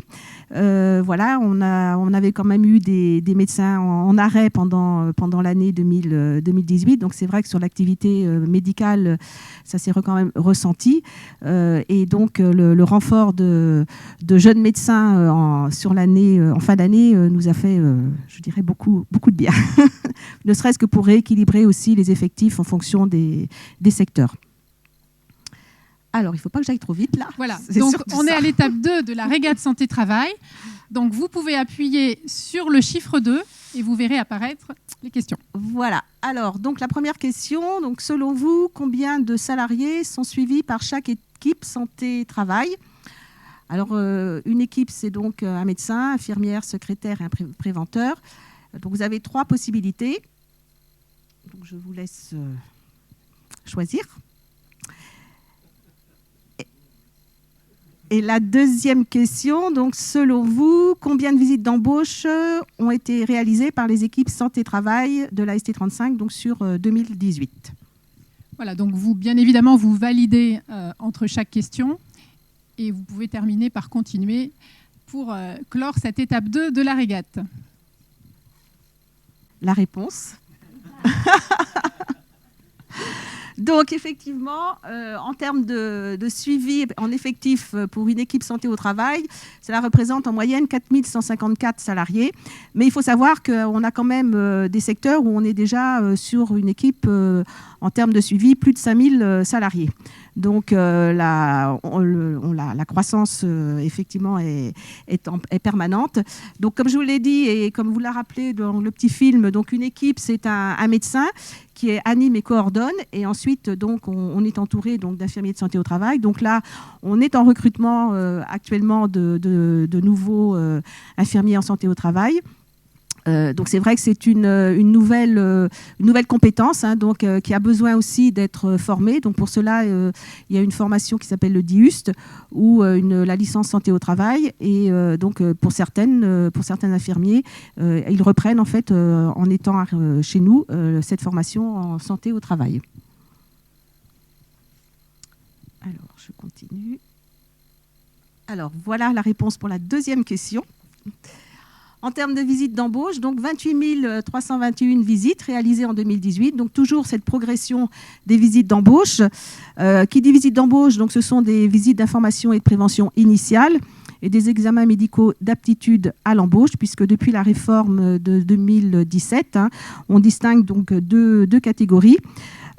Speaker 6: Voilà, on avait quand même eu des médecins en arrêt pendant l'année 2018. Donc c'est vrai que sur l'activité médicale, ça s'est quand même ressenti. Et donc le renfort de jeunes médecins en fin d'année nous a fait, je dirais, beaucoup de bien. Ne serait-ce que pour rééquilibrer aussi les effectifs en fonction des secteurs. Alors, il ne faut pas que j'aille trop vite, là.
Speaker 4: Voilà, donc on est à l'étape 2 de la régate santé-travail. Donc, vous pouvez appuyer sur le chiffre 2 et vous verrez apparaître les questions.
Speaker 6: Voilà. Alors, donc la première question, donc, selon vous, combien de salariés sont suivis par chaque équipe santé-travail. Alors, une équipe, c'est donc un médecin, infirmière, secrétaire et un préventeur. Donc, vous avez 3 possibilités. Donc, je vous laisse choisir. Et la deuxième question, donc, selon vous, combien de visites d'embauche ont été réalisées par les équipes santé-travail de la ST35 donc sur 2018 ?
Speaker 4: Voilà, donc vous, bien évidemment, vous validez entre chaque question et vous pouvez terminer par continuer pour clore cette étape 2 de la régate.
Speaker 6: La réponse. Donc, effectivement, en termes de suivi en effectif pour une équipe santé au travail, cela représente en moyenne 4 154 salariés. Mais il faut savoir qu'on a quand même des secteurs où on est déjà sur une équipe, en termes de suivi, plus de 5 000 salariés. Donc, la croissance, effectivement, est permanente. Donc, comme je vous l'ai dit et comme vous l'a rappelé dans le petit film, donc une équipe, c'est un médecin qui anime et coordonne. Et ensuite, donc, on est entouré d'infirmiers de santé au travail. Donc là, on est en recrutement actuellement de nouveaux infirmiers en santé au travail. Donc c'est vrai que c'est une nouvelle compétence donc, qui a besoin aussi d'être formée. Donc pour cela, il y a une formation qui s'appelle le DIUST ou la licence santé au travail. Et donc pour certains infirmiers, ils reprennent en fait en étant chez nous cette formation en santé au travail. Alors je continue. Alors voilà la réponse pour la deuxième question. En termes de visites d'embauche, donc 28 321 visites réalisées en 2018. Donc toujours cette progression des visites d'embauche. Qui dit visites d'embauche, donc ce sont des visites d'information et de prévention initiale et des examens médicaux d'aptitude à l'embauche, puisque depuis la réforme de 2017, on distingue donc deux catégories.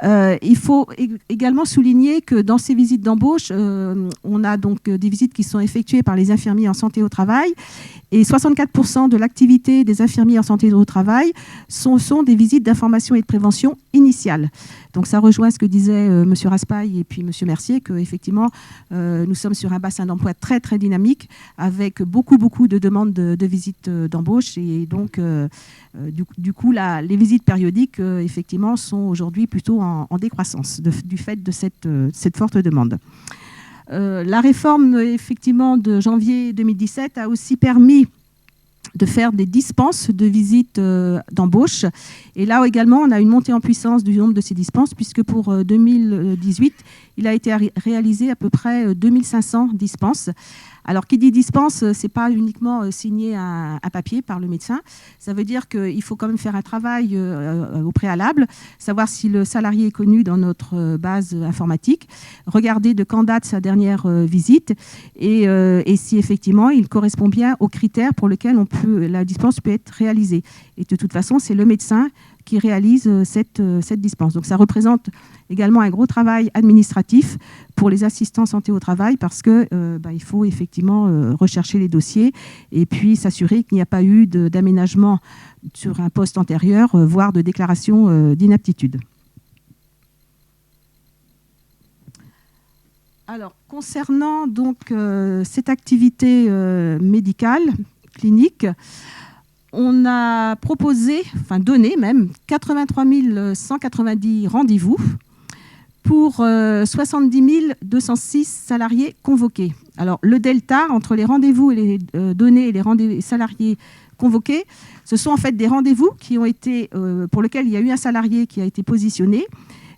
Speaker 6: Il faut également souligner que dans ces visites d'embauche, on a donc des visites qui sont effectuées par les infirmiers en santé au travail et 64% de l'activité des infirmiers en santé au travail sont des visites d'information et de prévention initiale. Donc ça rejoint ce que disait M. Raspail et puis M. Mercier, qu'effectivement, nous sommes sur un bassin d'emploi très très dynamique avec beaucoup de demandes de visites d'embauche et donc du coup les visites périodiques effectivement sont aujourd'hui plutôt en décroissance du fait de cette forte demande. La réforme effectivement de janvier 2017 a aussi permis de faire des dispenses de visites d'embauche. Et là également, on a une montée en puissance du nombre de ces dispenses, puisque pour 2018, il a été réalisé à peu près 2500 dispenses. Alors, qui dit dispense, ce n'est pas uniquement signer un papier par le médecin. Ça veut dire qu'il faut quand même faire un travail au préalable, savoir si le salarié est connu dans notre base informatique, regarder de quand date sa dernière visite et si effectivement il correspond bien aux critères pour lesquels la dispense peut être réalisée. Et de toute façon, c'est le médecin qui réalise cette dispense. Donc ça représente également un gros travail administratif pour les assistants santé au travail parce qu'il faut effectivement rechercher les dossiers et puis s'assurer qu'il n'y a pas eu d'aménagement sur un poste antérieur, voire de déclaration d'inaptitude. Alors, concernant donc cette activité médicale, clinique, on a donné même 83 190 rendez-vous pour 70 206 salariés convoqués. Alors, le delta entre les rendez-vous et les données et les salariés convoqués, ce sont en fait des rendez-vous qui ont été, pour lesquels il y a eu un salarié qui a été positionné,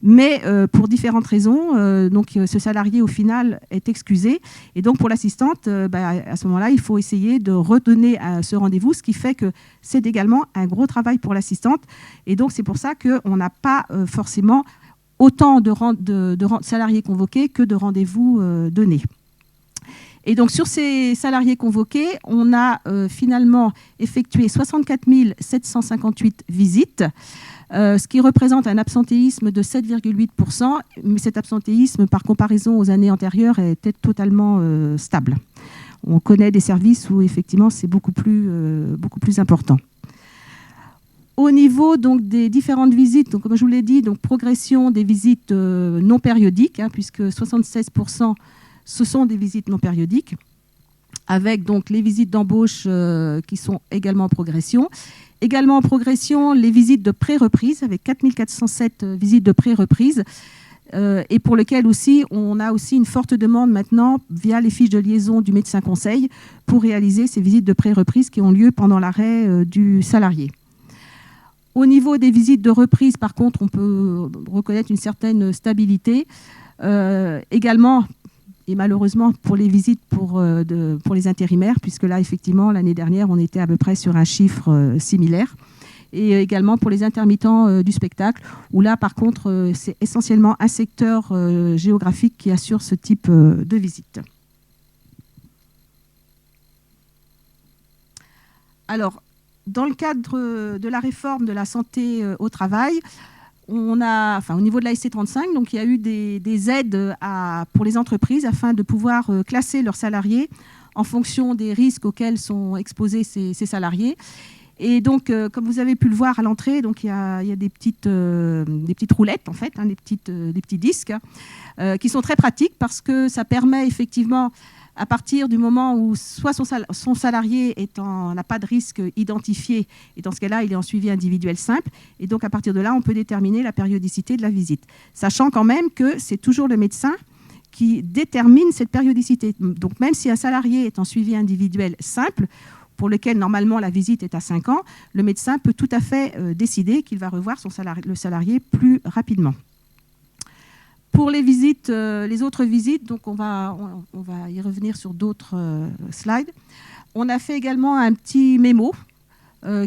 Speaker 6: mais pour différentes raisons, donc ce salarié au final est excusé. Et donc pour l'assistante, à ce moment-là, il faut essayer de redonner ce rendez-vous, ce qui fait que c'est également un gros travail pour l'assistante. Et donc c'est pour ça qu'on n'a pas forcément autant de salariés convoqués que de rendez-vous donnés. Et donc sur ces salariés convoqués, on a finalement effectué 64 758 visites, ce qui représente un absentéisme de 7,8%, mais cet absentéisme, par comparaison aux années antérieures, était totalement stable. On connaît des services où effectivement c'est beaucoup plus important. Au niveau donc, des différentes visites, donc, comme je vous l'ai dit, donc, progression des visites non périodiques, puisque 76% ce sont des visites non périodiques, avec donc, les visites d'embauche qui sont également en progression. Également en progression, les visites de pré-reprise, avec 4407 visites de pré-reprise, et pour lesquelles aussi, on a aussi une forte demande maintenant, via les fiches de liaison du médecin conseil, pour réaliser ces visites de pré-reprise qui ont lieu pendant l'arrêt du salarié. Au niveau des visites de reprise, par contre, on peut reconnaître une certaine stabilité. Également, et malheureusement pour les visites pour les intérimaires, puisque là, effectivement, l'année dernière, on était à peu près sur un chiffre similaire. Et également pour les intermittents du spectacle, où là, par contre, c'est essentiellement un secteur géographique qui assure ce type de visite. Alors, dans le cadre de la réforme de la santé au travail, on a, au niveau de la ST35, donc il y a eu des aides pour les entreprises afin de pouvoir classer leurs salariés en fonction des risques auxquels sont exposés ces salariés. Et donc, comme vous avez pu le voir à l'entrée, donc il y a des petites roulettes, en fait, des petits disques, qui sont très pratiques parce que ça permet effectivement, à partir du moment où soit son salarié n'a pas de risque identifié, et dans ce cas-là, il est en suivi individuel simple, et donc à partir de là, on peut déterminer la périodicité de la visite. Sachant quand même que c'est toujours le médecin qui détermine cette périodicité. Donc même si un salarié est en suivi individuel simple, pour lequel normalement la visite est à 5 ans, le médecin peut tout à fait décider qu'il va revoir le salarié plus rapidement. Pour les visites, les autres visites, donc on va y revenir sur d'autres slides. On a fait également un petit mémo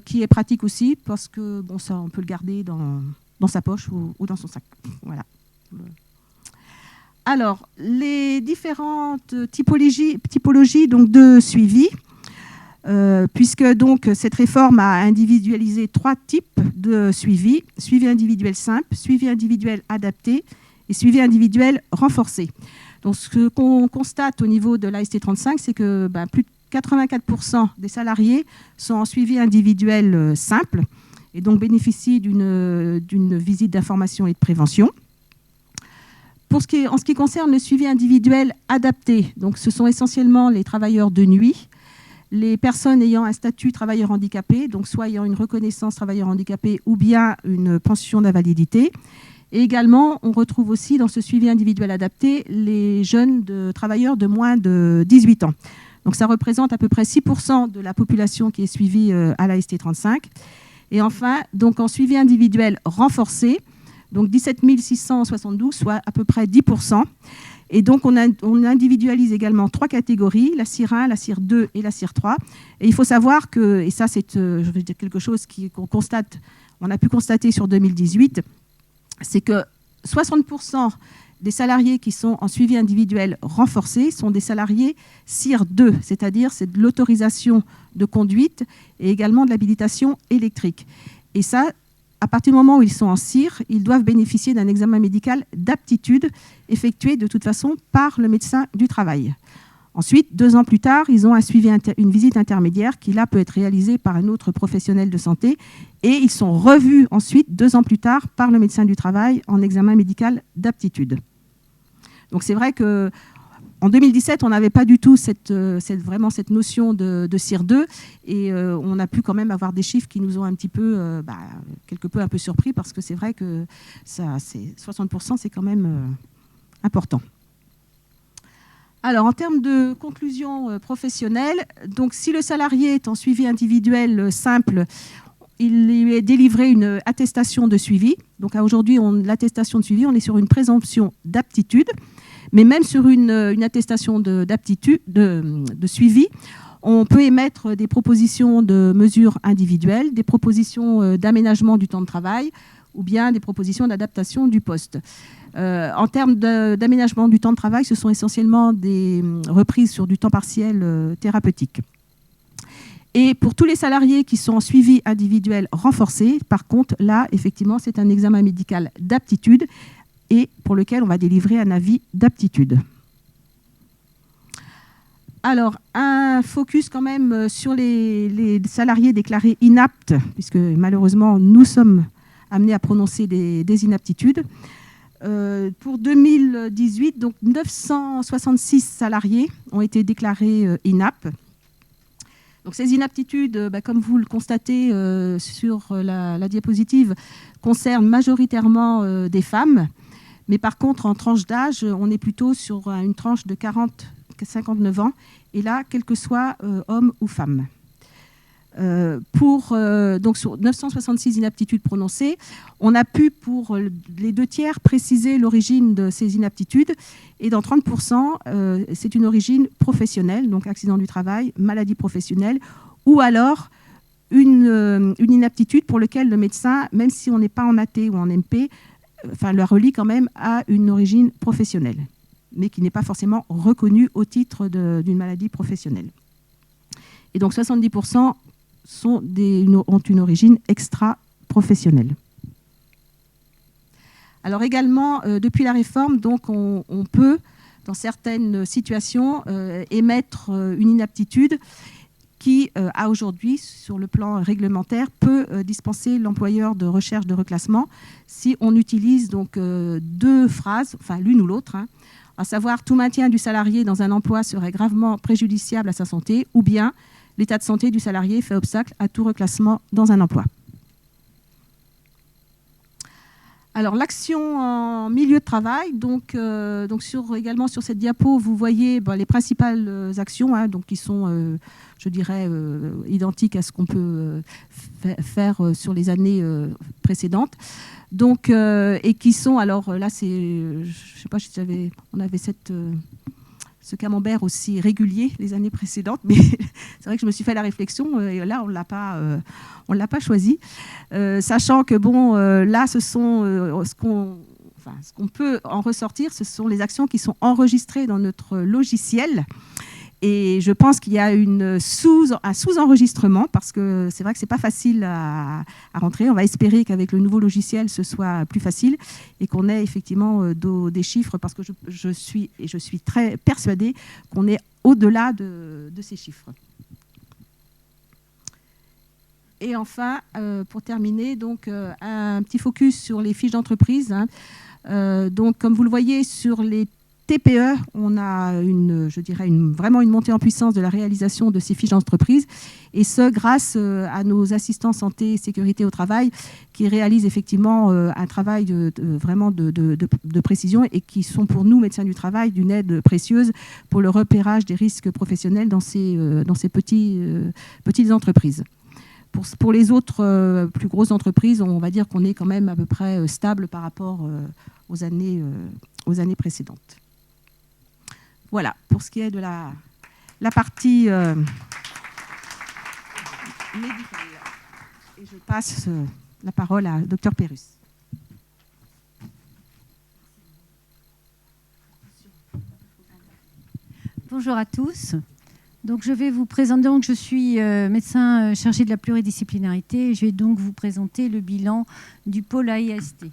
Speaker 6: qui est pratique aussi parce que bon, ça, on peut le garder dans sa poche ou dans son sac. Voilà. Alors, les différentes typologies donc, de suivi, puisque donc, cette réforme a individualisé 3 types de suivi. Suivi individuel simple, suivi individuel adapté et suivi individuel renforcé. Donc, ce qu'on constate au niveau de l'AST35, c'est que plus de 84% des salariés sont en suivi individuel simple et donc bénéficient d'une visite d'information et de prévention. En ce qui concerne le suivi individuel adapté, donc ce sont essentiellement les travailleurs de nuit, les personnes ayant un statut travailleur handicapé, donc soit ayant une reconnaissance travailleur handicapé ou bien une pension d'invalidité. Et également, on retrouve aussi dans ce suivi individuel adapté les jeunes travailleurs de moins de 18 ans. Donc ça représente à peu près 6% de la population qui est suivie à la ST35. Et enfin, donc en suivi individuel renforcé, donc 17 672, soit à peu près 10%. Et donc, on individualise également 3 catégories, la CIR 1, la CIR 2 et la CIR 3. Et il faut savoir que, et ça c'est je vais dire quelque chose on a pu constater sur 2018, c'est que 60% des salariés qui sont en suivi individuel renforcé sont des salariés CIR 2, c'est-à-dire c'est de l'autorisation de conduite et également de l'habilitation électrique. Et ça, à partir du moment où ils sont en CIR, ils doivent bénéficier d'un examen médical d'aptitude effectué de toute façon par le médecin du travail. Ensuite, 2 ans plus tard, ils ont une visite intermédiaire qui, là, peut être réalisée par un autre professionnel de santé et ils sont revus ensuite, 2 ans plus tard, par le médecin du travail en examen médical d'aptitude. Donc, c'est vrai qu'en 2017, on n'avait pas du tout vraiment cette notion de CIR 2 et on a pu quand même avoir des chiffres qui nous ont un petit peu, quelque peu un peu surpris parce que c'est vrai que 60%, c'est quand même important. Alors, en termes de conclusion professionnelle, donc si le salarié est en suivi individuel simple, il lui est délivré une attestation de suivi. Donc, aujourd'hui, l'attestation de suivi, on est sur une présomption d'aptitude. Mais même sur une attestation d'aptitude, de suivi, on peut émettre des propositions de mesures individuelles, des propositions d'aménagement du temps de travail ou bien des propositions d'adaptation du poste. En termes d'aménagement du temps de travail, ce sont essentiellement des reprises sur du temps partiel thérapeutique. Et pour tous les salariés qui sont en suivi individuel renforcé, par contre, là, effectivement, c'est un examen médical d'aptitude et pour lequel on va délivrer un avis d'aptitude. Alors, un focus quand même sur les salariés déclarés inaptes, puisque malheureusement, nous sommes amenés à prononcer des inaptitudes. Pour 2018, donc 966 salariés ont été déclarés inaptes. Donc ces inaptitudes, comme vous le constatez sur la diapositive, concernent majoritairement des femmes. Mais par contre, en tranche d'âge, on est plutôt sur une tranche de 40-59 ans. Et là, quel que soit homme ou femme. Donc sur 966 inaptitudes prononcées, on a pu pour les 2 tiers préciser l'origine de ces inaptitudes et dans 30%, c'est une origine professionnelle, donc accident du travail, maladie professionnelle ou alors une inaptitude pour laquelle le médecin, même si on n'est pas en AT ou en MP, la relie quand même à une origine professionnelle, mais qui n'est pas forcément reconnue au titre d'une maladie professionnelle. Et donc 70% ont une origine extra-professionnelle. Alors également, depuis la réforme, donc on peut, dans certaines situations, émettre une inaptitude qui, à aujourd'hui, sur le plan réglementaire, peut dispenser l'employeur de recherche de reclassement si on utilise donc 2 phrases, enfin l'une ou l'autre, à savoir tout maintien du salarié dans un emploi serait gravement préjudiciable à sa santé, ou bien l'état de santé du salarié fait obstacle à tout reclassement dans un emploi. Alors l'action en milieu de travail, également sur cette diapo, vous voyez les principales actions donc qui sont, je dirais, identiques à ce qu'on peut faire sur les années précédentes. Donc, et qui sont, alors là, je ne sais pas si on avait ce camembert aussi régulier les années précédentes, mais c'est vrai que je me suis fait la réflexion, et là, on ne l'a pas choisi. Sachant que, là, ce sont ce qu'on peut en ressortir, ce sont les actions qui sont enregistrées dans notre logiciel. Et je pense qu'il y a un sous-enregistrement, parce que c'est vrai que ce n'est pas facile à rentrer. On va espérer qu'avec le nouveau logiciel, ce soit plus facile et qu'on ait effectivement des chiffres, parce que je suis très persuadée qu'on est au-delà de ces chiffres. Et enfin, pour terminer, donc, un petit focus sur les fiches d'entreprise. Donc, comme vous le voyez, sur les TPE, on a vraiment une montée en puissance de la réalisation de ces fiches d'entreprise, et ce grâce à nos assistants santé et sécurité au travail qui réalisent effectivement un travail vraiment de précision et qui sont pour nous, médecins du travail, d'une aide précieuse pour le repérage des risques professionnels dans ces petites entreprises. Pour les autres plus grosses entreprises, on va dire qu'on est quand même à peu près stable par rapport aux années précédentes. Voilà, pour ce qui est de la partie médicale. Et je passe la parole à Dr Pérus.
Speaker 7: Bonjour à tous. Donc, je vais vous présenter, donc, je suis médecin chargé de la pluridisciplinarité, et je vais donc vous présenter le bilan du pôle AIST.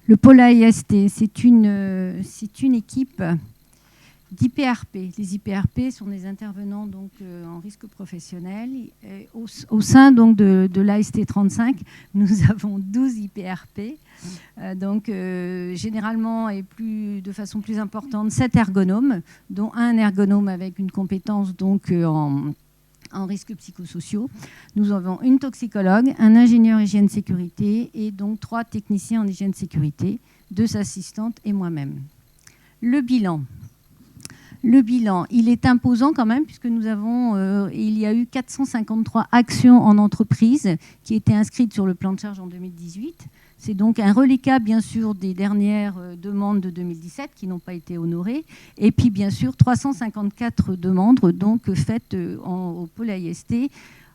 Speaker 7: Le pôle AIST, c'est une équipe d'IPRP. Les IPRP sont des intervenants donc, en risque professionnel. Et au sein donc, de l'AST 35, nous avons 12 IPRP. Généralement et de façon plus importante, 7 ergonomes, dont un ergonome avec une compétence donc, en risques psychosociaux. Nous avons une toxicologue, un ingénieur hygiène sécurité et donc 3 techniciens en hygiène sécurité, 2 assistantes et moi-même. Le bilan, il est imposant quand même, puisque il y a eu 453 actions en entreprise qui étaient inscrites sur le plan de charge en 2018. C'est donc un reliquat, bien sûr, des dernières demandes de 2017 qui n'ont pas été honorées. Et puis, bien sûr, 354 demandes donc, faites au pôle AIST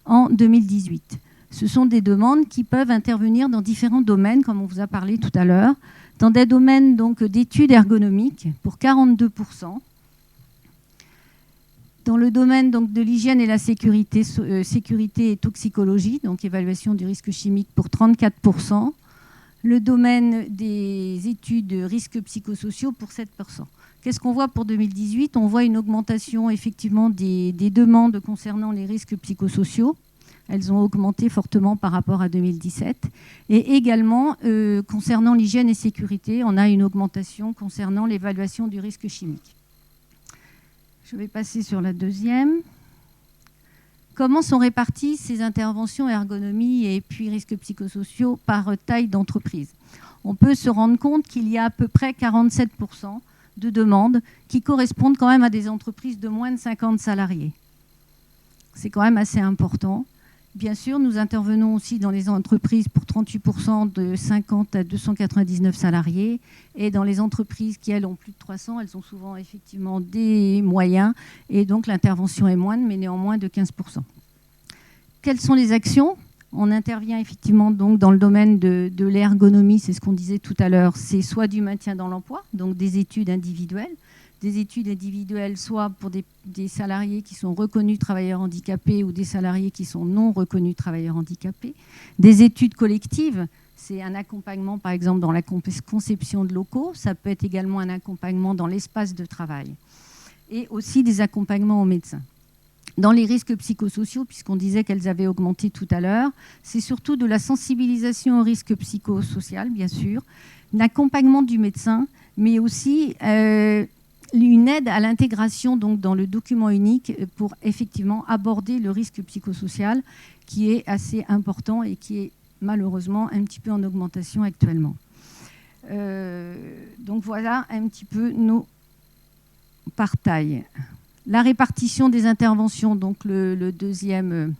Speaker 7: en 2018. Ce sont des demandes qui peuvent intervenir dans différents domaines, comme on vous a parlé tout à l'heure, dans des domaines donc, d'études ergonomiques pour 42%, dans le domaine donc, de l'hygiène et la sécurité et toxicologie, donc évaluation du risque chimique pour 34%, le domaine des études de risques psychosociaux pour 7%. Qu'est-ce qu'on voit pour 2018? On voit une augmentation effectivement des demandes concernant les risques psychosociaux. Elles ont augmenté fortement par rapport à 2017. Et également, concernant l'hygiène et sécurité, on a une augmentation concernant l'évaluation du risque chimique. Je vais passer sur la deuxième. Comment sont réparties ces interventions ergonomie et puis risques psychosociaux par taille d'entreprise? On peut se rendre compte qu'il y a à peu près 47% de demandes qui correspondent quand même à des entreprises de moins de 50 salariés. C'est quand même assez important. Bien sûr, nous intervenons aussi dans les entreprises pour 38% de 50 à 299 salariés. Et dans les entreprises qui, elles, ont plus de 300, elles ont souvent effectivement des moyens. Et donc, l'intervention est moindre, mais néanmoins de 15%. Quelles sont les actions? On intervient effectivement donc dans le domaine de l'ergonomie, c'est ce qu'on disait tout à l'heure. C'est soit du maintien dans l'emploi, donc des études individuelles. Des études individuelles, soit pour des salariés qui sont reconnus travailleurs handicapés ou des salariés qui sont non reconnus travailleurs handicapés. Des études collectives, c'est un accompagnement par exemple dans la conception de locaux, ça peut être également un accompagnement dans l'espace de travail. Et aussi des accompagnements aux médecins. Dans les risques psychosociaux, puisqu'on disait qu'elles avaient augmenté tout à l'heure, c'est surtout de la sensibilisation au risque psychosocial, bien sûr, l'accompagnement du médecin, mais aussi une aide à l'intégration donc dans le document unique pour effectivement aborder le risque psychosocial qui est assez important et qui est malheureusement un petit peu en augmentation actuellement. Donc voilà un petit peu nos par taille. La répartition des interventions, donc le deuxième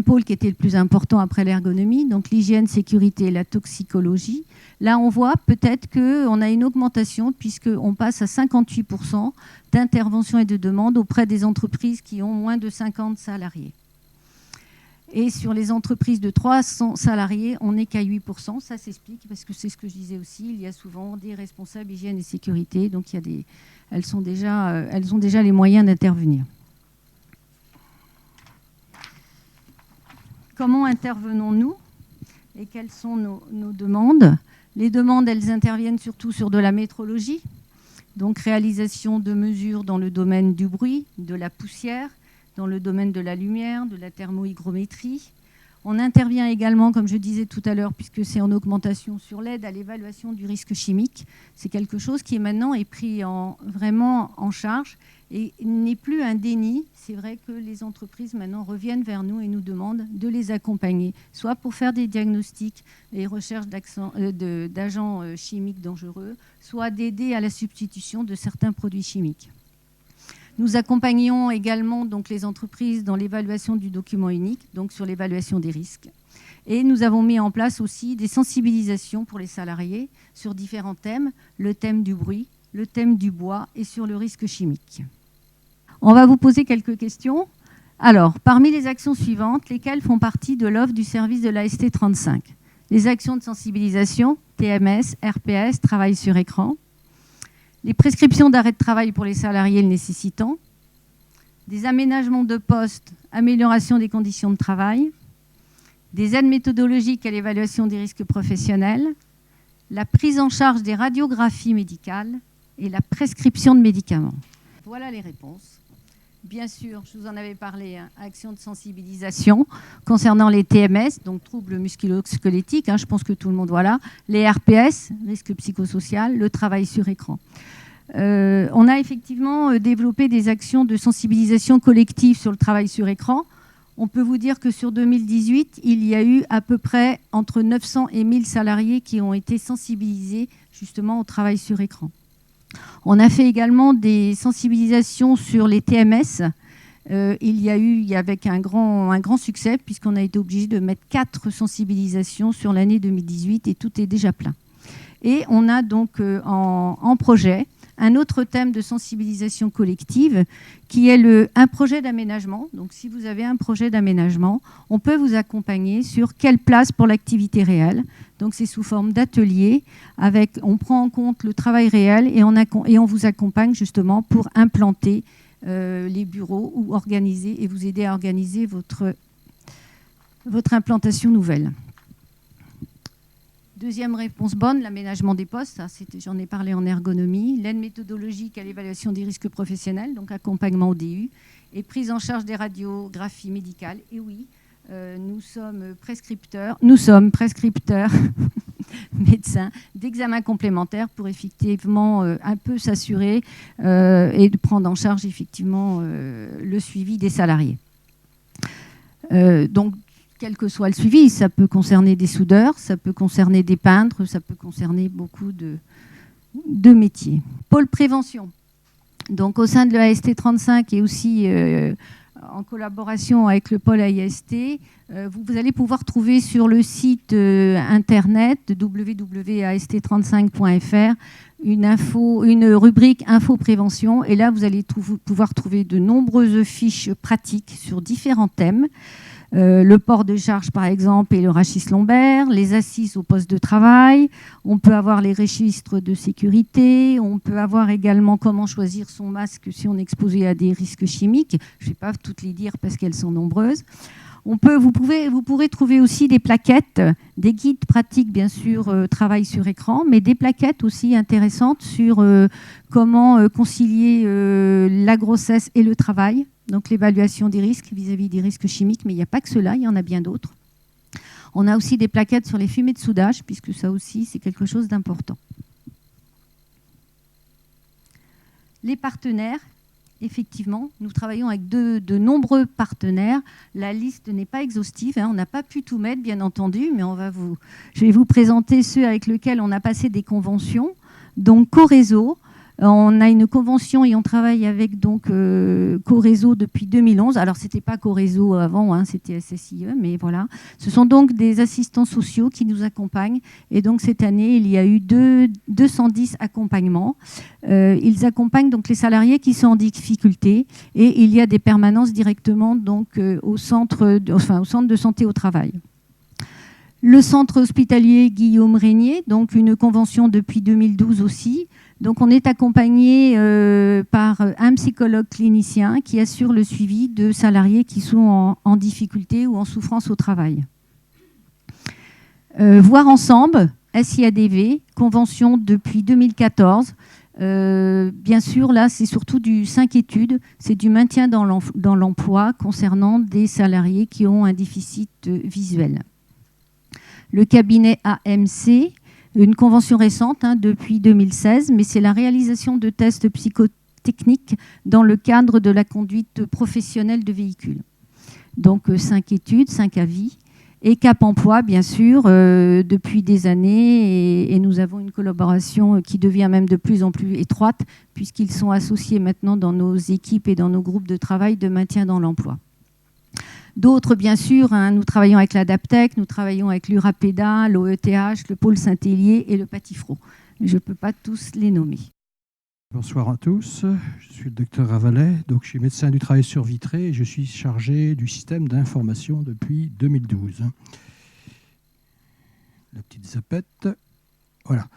Speaker 7: pôle qui était le plus important après l'ergonomie, donc l'hygiène, sécurité et la toxicologie. Là, on voit peut-être qu'on a une augmentation puisqu'on passe à 58% d'interventions et de demandes auprès des entreprises qui ont moins de 50 salariés. Et sur les entreprises de 300 salariés, on n'est qu'à 8%. Ça s'explique parce que c'est ce que je disais aussi. Il y a souvent des responsables hygiène et sécurité. Donc, elles ont déjà les moyens d'intervenir. Comment intervenons-nous et quelles sont nos demandes? Les demandes, elles interviennent surtout sur de la métrologie, donc réalisation de mesures dans le domaine du bruit, de la poussière, dans le domaine de la lumière, de la thermohygrométrie. On intervient également, comme je disais tout à l'heure, puisque c'est en augmentation, sur l'aide à l'évaluation du risque chimique. C'est quelque chose qui est maintenant pris vraiment en charge et n'est plus un déni. C'est vrai que les entreprises maintenant reviennent vers nous et nous demandent de les accompagner, soit pour faire des diagnostics et recherches d'agents chimiques dangereux, soit d'aider à la substitution de certains produits chimiques. Nous accompagnons également donc, les entreprises dans l'évaluation du document unique, donc sur l'évaluation des risques. Et nous avons mis en place aussi des sensibilisations pour les salariés sur différents thèmes, le thème du bruit, le thème du bois et sur le risque chimique. On va vous poser quelques questions. Alors, parmi les actions suivantes, lesquelles font partie de l'offre du service de l'AST 35? Les actions de sensibilisation, TMS, RPS, travail sur écran. Les prescriptions d'arrêt de travail pour les salariés le nécessitant, des aménagements de poste, amélioration des conditions de travail, des aides méthodologiques à l'évaluation des risques professionnels, la prise en charge des radiographies médicales et la prescription de médicaments. Voilà les réponses. Bien sûr, je vous en avais parlé, action de sensibilisation concernant les TMS, donc troubles musculo-squelettiques, je pense que tout le monde voit là, les RPS, risque psychosocial, le travail sur écran. On a effectivement développé des actions de sensibilisation collective sur le travail sur écran. On peut vous dire que sur 2018, il y a eu à peu près entre 900 et 1000 salariés qui ont été sensibilisés justement au travail sur écran. On a fait également des sensibilisations sur les TMS. Il y a eu, avec un grand succès, puisqu'on a été obligé de mettre 4 sensibilisations sur l'année 2018 et tout est déjà plein. Et on a donc en projet un autre thème de sensibilisation collective qui est un projet d'aménagement. Donc si vous avez un projet d'aménagement, on peut vous accompagner sur quelle place pour l'activité réelle. Donc c'est sous forme d'atelier, on prend en compte le travail réel et on vous accompagne justement pour implanter les bureaux ou organiser et vous aider à organiser votre implantation nouvelle. Deuxième réponse bonne, l'aménagement des postes, j'en ai parlé en ergonomie, l'aide méthodologique à l'évaluation des risques professionnels, donc accompagnement au DU, et prise en charge des radiographies médicales. Et oui, nous sommes prescripteurs médecins d'examens complémentaires pour effectivement un peu s'assurer et de prendre en charge effectivement le suivi des salariés. Donc, quel que soit le suivi, ça peut concerner des soudeurs, ça peut concerner des peintres, ça peut concerner beaucoup de métiers. Pôle prévention. Donc, au sein de l'AST 35 et aussi en collaboration avec le pôle AIST, vous allez pouvoir trouver sur le site internet www.ast35.fr une rubrique info prévention. Et là, vous allez pouvoir trouver de nombreuses fiches pratiques sur différents thèmes. Le port de charge, par exemple, et le rachis lombaire, les assises au poste de travail. On peut avoir les registres de sécurité. On peut avoir également comment choisir son masque si on est exposé à des risques chimiques. Je ne vais pas toutes les dire parce qu'elles sont nombreuses. Vous pourrez trouver aussi des plaquettes, des guides pratiques, bien sûr, travail sur écran, mais des plaquettes aussi intéressantes sur comment concilier la grossesse et le travail. Donc l'évaluation des risques vis-à-vis des risques chimiques, mais il n'y a pas que cela, il y en a bien d'autres. On a aussi des plaquettes sur les fumées de soudage, puisque ça aussi, c'est quelque chose d'important. Les partenaires, effectivement, nous travaillons avec de nombreux partenaires. La liste n'est pas exhaustive, on n'a pas pu tout mettre, bien entendu, mais je vais vous présenter ceux avec lesquels on a passé des conventions. Donc, Coréseau. On a une convention et on travaille avec donc Coréseau depuis 2011. Alors, ce n'était pas Coréseau avant, c'était SSIE, mais voilà. Ce sont donc des assistants sociaux qui nous accompagnent. Et donc, cette année, il y a eu 210 accompagnements. Ils accompagnent donc les salariés qui sont en difficulté. Et il y a des permanences directement donc, au centre de santé au travail. Le centre hospitalier Guillaume Régnier, donc une convention depuis 2012 aussi. Donc, on est accompagné par un psychologue clinicien qui assure le suivi de salariés qui sont en difficulté ou en souffrance au travail. Voir ensemble, SIADV, convention depuis 2014. Bien sûr, là, c'est surtout du 5 études. C'est du maintien dans l'emploi concernant des salariés qui ont un déficit visuel. Le cabinet AMC, une convention récente depuis 2016, mais c'est la réalisation de tests psychotechniques dans le cadre de la conduite professionnelle de véhicules. Donc 5 études, 5 avis. Et Cap Emploi, bien sûr, depuis des années. Et nous avons une collaboration qui devient même de plus en plus étroite, puisqu'ils sont associés maintenant dans nos équipes et dans nos groupes de travail de maintien dans l'emploi. D'autres, bien sûr, nous travaillons avec l'Adaptec, nous travaillons avec l'URAPEDA, l'OETH, le Pôle Saint-Hélier et le Patifro. Je ne peux pas tous les nommer.
Speaker 8: Bonsoir à tous, je suis le docteur Ravalet, donc je suis médecin du travail sur Vitré et je suis chargé du système d'information depuis 2012. La petite zapette. Voilà.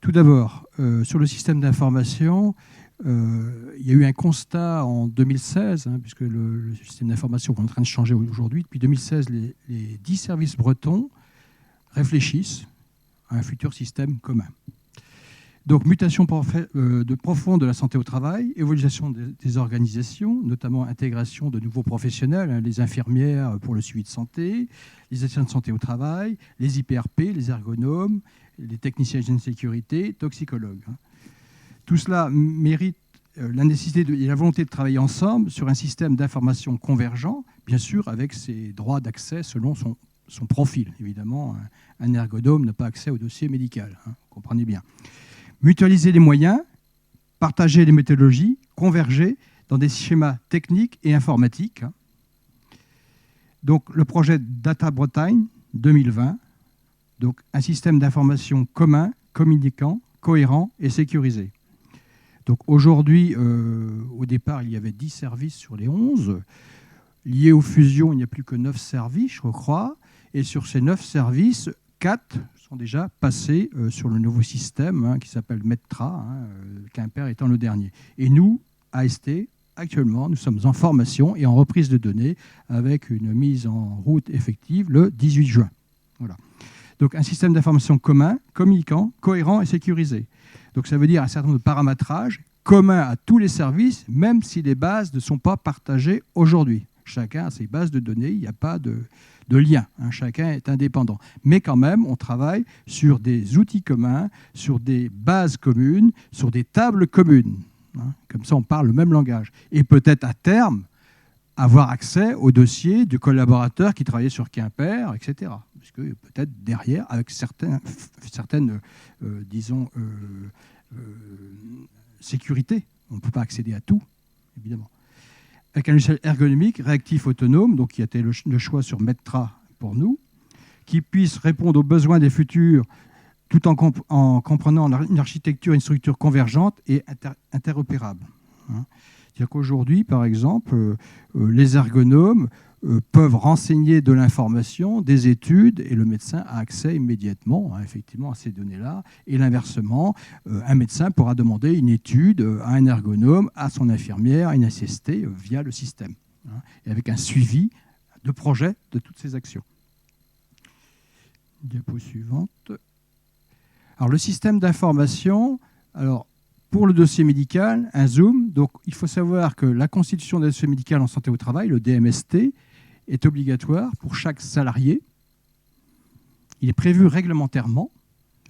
Speaker 8: Tout d'abord, sur le système d'information, il y a eu un constat en 2016, puisque le système d'information est en train de changer aujourd'hui. Depuis 2016, les 10 services bretons réfléchissent à un futur système commun. Donc, mutation profonde de la santé au travail, évolution des organisations, notamment intégration de nouveaux professionnels, les infirmières pour le suivi de santé, les assistants de santé au travail, les IPRP, les ergonomes, les techniciens de sécurité, toxicologues. Tout cela mérite la nécessité et la volonté de travailler ensemble sur un système d'information convergent, bien sûr avec ses droits d'accès selon son profil. Évidemment, un ergonome n'a pas accès au dossier médical, vous comprenez bien. Mutualiser les moyens, partager les méthodologies, converger dans des schémas techniques et informatiques. Donc, le projet Data Bretagne 2020, donc un système d'information commun, communicant, cohérent et sécurisé. Donc aujourd'hui, au départ, il y avait 10 services sur les 11. Liés aux fusions, il n'y a plus que 9 services, je crois. Et sur ces 9 services, 4 sont déjà passés sur le nouveau système qui s'appelle Metra, Quimper étant le dernier. Et nous, AST, actuellement, nous sommes en formation et en reprise de données avec une mise en route effective le 18 juin. Voilà. Donc un système d'information commun, communicant, cohérent et sécurisé. Donc ça veut dire un certain nombre de paramétrages communs à tous les services, même si les bases ne sont pas partagées aujourd'hui. Chacun a ses bases de données, il n'y a pas de lien, hein, chacun est indépendant. Mais quand même, on travaille sur des outils communs, sur des bases communes, sur des tables communes. Hein. Comme ça, on parle le même langage. Et peut-être à terme, avoir accès aux dossiers du collaborateur qui travaillait sur Quimper, etc. Parce que peut-être derrière, avec certaines disons, sécurités, on ne peut pas accéder à tout, évidemment. Avec un logiciel ergonomique, réactif, autonome, donc qui a été le choix sur Metra pour nous, qui puisse répondre aux besoins des futurs tout en comprenant une architecture et une structure convergente et interopérable. Hein. C'est-à-dire qu'aujourd'hui, par exemple, les ergonomes peuvent renseigner de l'information, des études, et le médecin a accès immédiatement, hein, effectivement, à ces données-là. Et l'inversement, un médecin pourra demander une étude à un ergonome, à son infirmière, à une SST, via le système, hein, et avec un suivi de projet de toutes ces actions. Diapo suivante. Alors, le système d'information, alors, pour le dossier médical, un Zoom. Donc, il faut savoir que la constitution d'un dossier médical en santé au travail, le DMST, est obligatoire pour chaque salarié. Il est prévu réglementairement,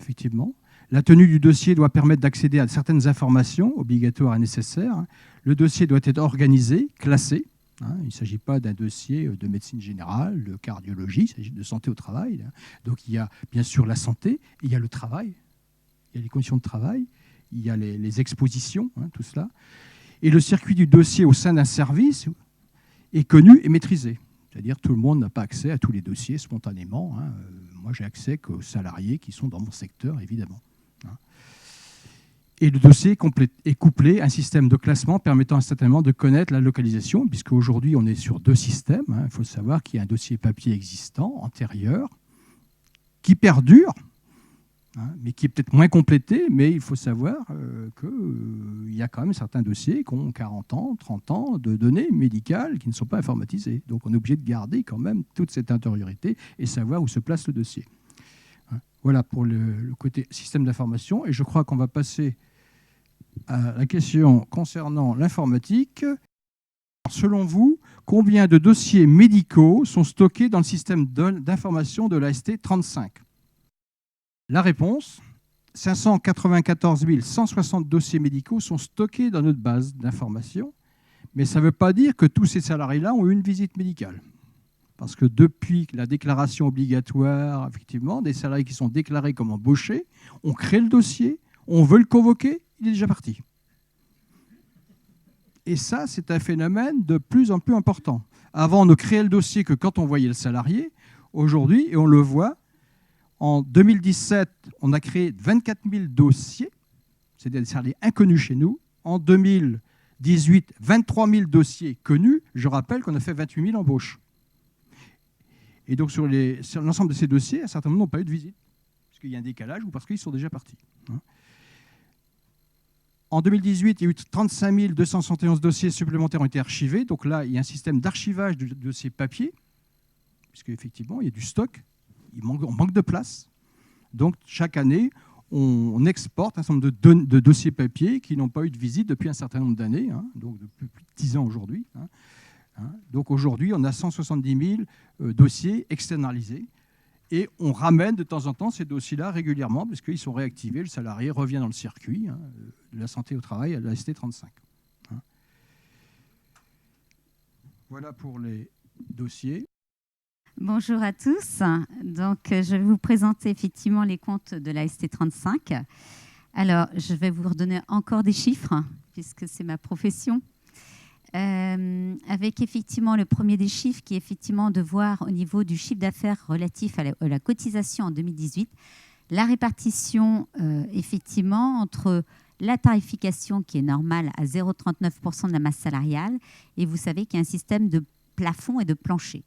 Speaker 8: effectivement. La tenue du dossier doit permettre d'accéder à certaines informations obligatoires et nécessaires. Le dossier doit être organisé, classé. Il ne s'agit pas d'un dossier de médecine générale, de cardiologie, il s'agit de santé au travail. Donc, il y a bien sûr la santé, il y a le travail, il y a les conditions de travail, il y a les expositions, hein, tout cela. Et le circuit du dossier au sein d'un service est connu et maîtrisé. C'est-à-dire que tout le monde n'a pas accès à tous les dossiers spontanément. Hein. Moi, j'ai accès qu'aux salariés qui sont dans mon secteur, évidemment. Hein. Et le dossier est couplé à un système de classement permettant instantanément de connaître la localisation, puisque aujourd'hui, on est sur 2 systèmes. Hein. Il faut savoir qu'il y a un dossier papier existant, antérieur, qui perdure, hein, mais qui est peut-être moins complété, mais il faut savoir qu'il y a quand même certains dossiers qui ont 40 ans, 30 ans de données médicales qui ne sont pas informatisées. Donc on est obligé de garder quand même toute cette intériorité et savoir où se place le dossier. Voilà pour le côté système d'information. Et je crois qu'on va passer à la question concernant l'informatique. Selon vous, combien de dossiers médicaux sont stockés dans le système d'information de l'AST 35 ? La réponse, 594 160 dossiers médicaux sont stockés dans notre base d'information, mais ça ne veut pas dire que tous ces salariés-là ont eu une visite médicale. Parce que depuis la déclaration obligatoire, effectivement, des salariés qui sont déclarés comme embauchés, on crée le dossier, on veut le convoquer, il est déjà parti. Et ça, c'est un phénomène de plus en plus important. Avant, on ne créait le dossier que quand on voyait le salarié. Aujourd'hui, et on le voit, en 2017, on a créé 24 000 dossiers, c'est-à-dire des salariés inconnus chez nous. En 2018, 23 000 dossiers connus. Je rappelle qu'on a fait 28 000 embauches. Et donc, sur l'ensemble de ces dossiers, un certain nombre n'ont pas eu de visite, parce qu'il y a un décalage ou parce qu'ils sont déjà partis. En 2018, il y a eu 35 271 dossiers supplémentaires ont été archivés. Donc là, il y a un système d'archivage de dossiers papier, puisqu'effectivement, il y a du stock. On manque de place. Donc, chaque année, on exporte un certain nombre de dossiers papier qui n'ont pas eu de visite depuis un certain nombre d'années, hein, donc depuis plus de 10 ans aujourd'hui. Donc, aujourd'hui, on a 170 000 dossiers externalisés. Et on ramène de temps en temps ces dossiers-là régulièrement, parce qu'ils sont réactivés. Le salarié revient dans le circuit de la santé au travail à la ST35. Voilà pour les dossiers.
Speaker 9: Bonjour à tous. Donc, je vais vous présenter effectivement les comptes de la ST35. Alors, je vais vous redonner encore des chiffres, puisque c'est ma profession. Avec effectivement le premier des chiffres qui est effectivement de voir au niveau du chiffre d'affaires relatif à la cotisation en 2018, la répartition effectivement entre la tarification qui est normale à 0,39% de la masse salariale, et vous savez qu'il y a un système de plafond et de plancher.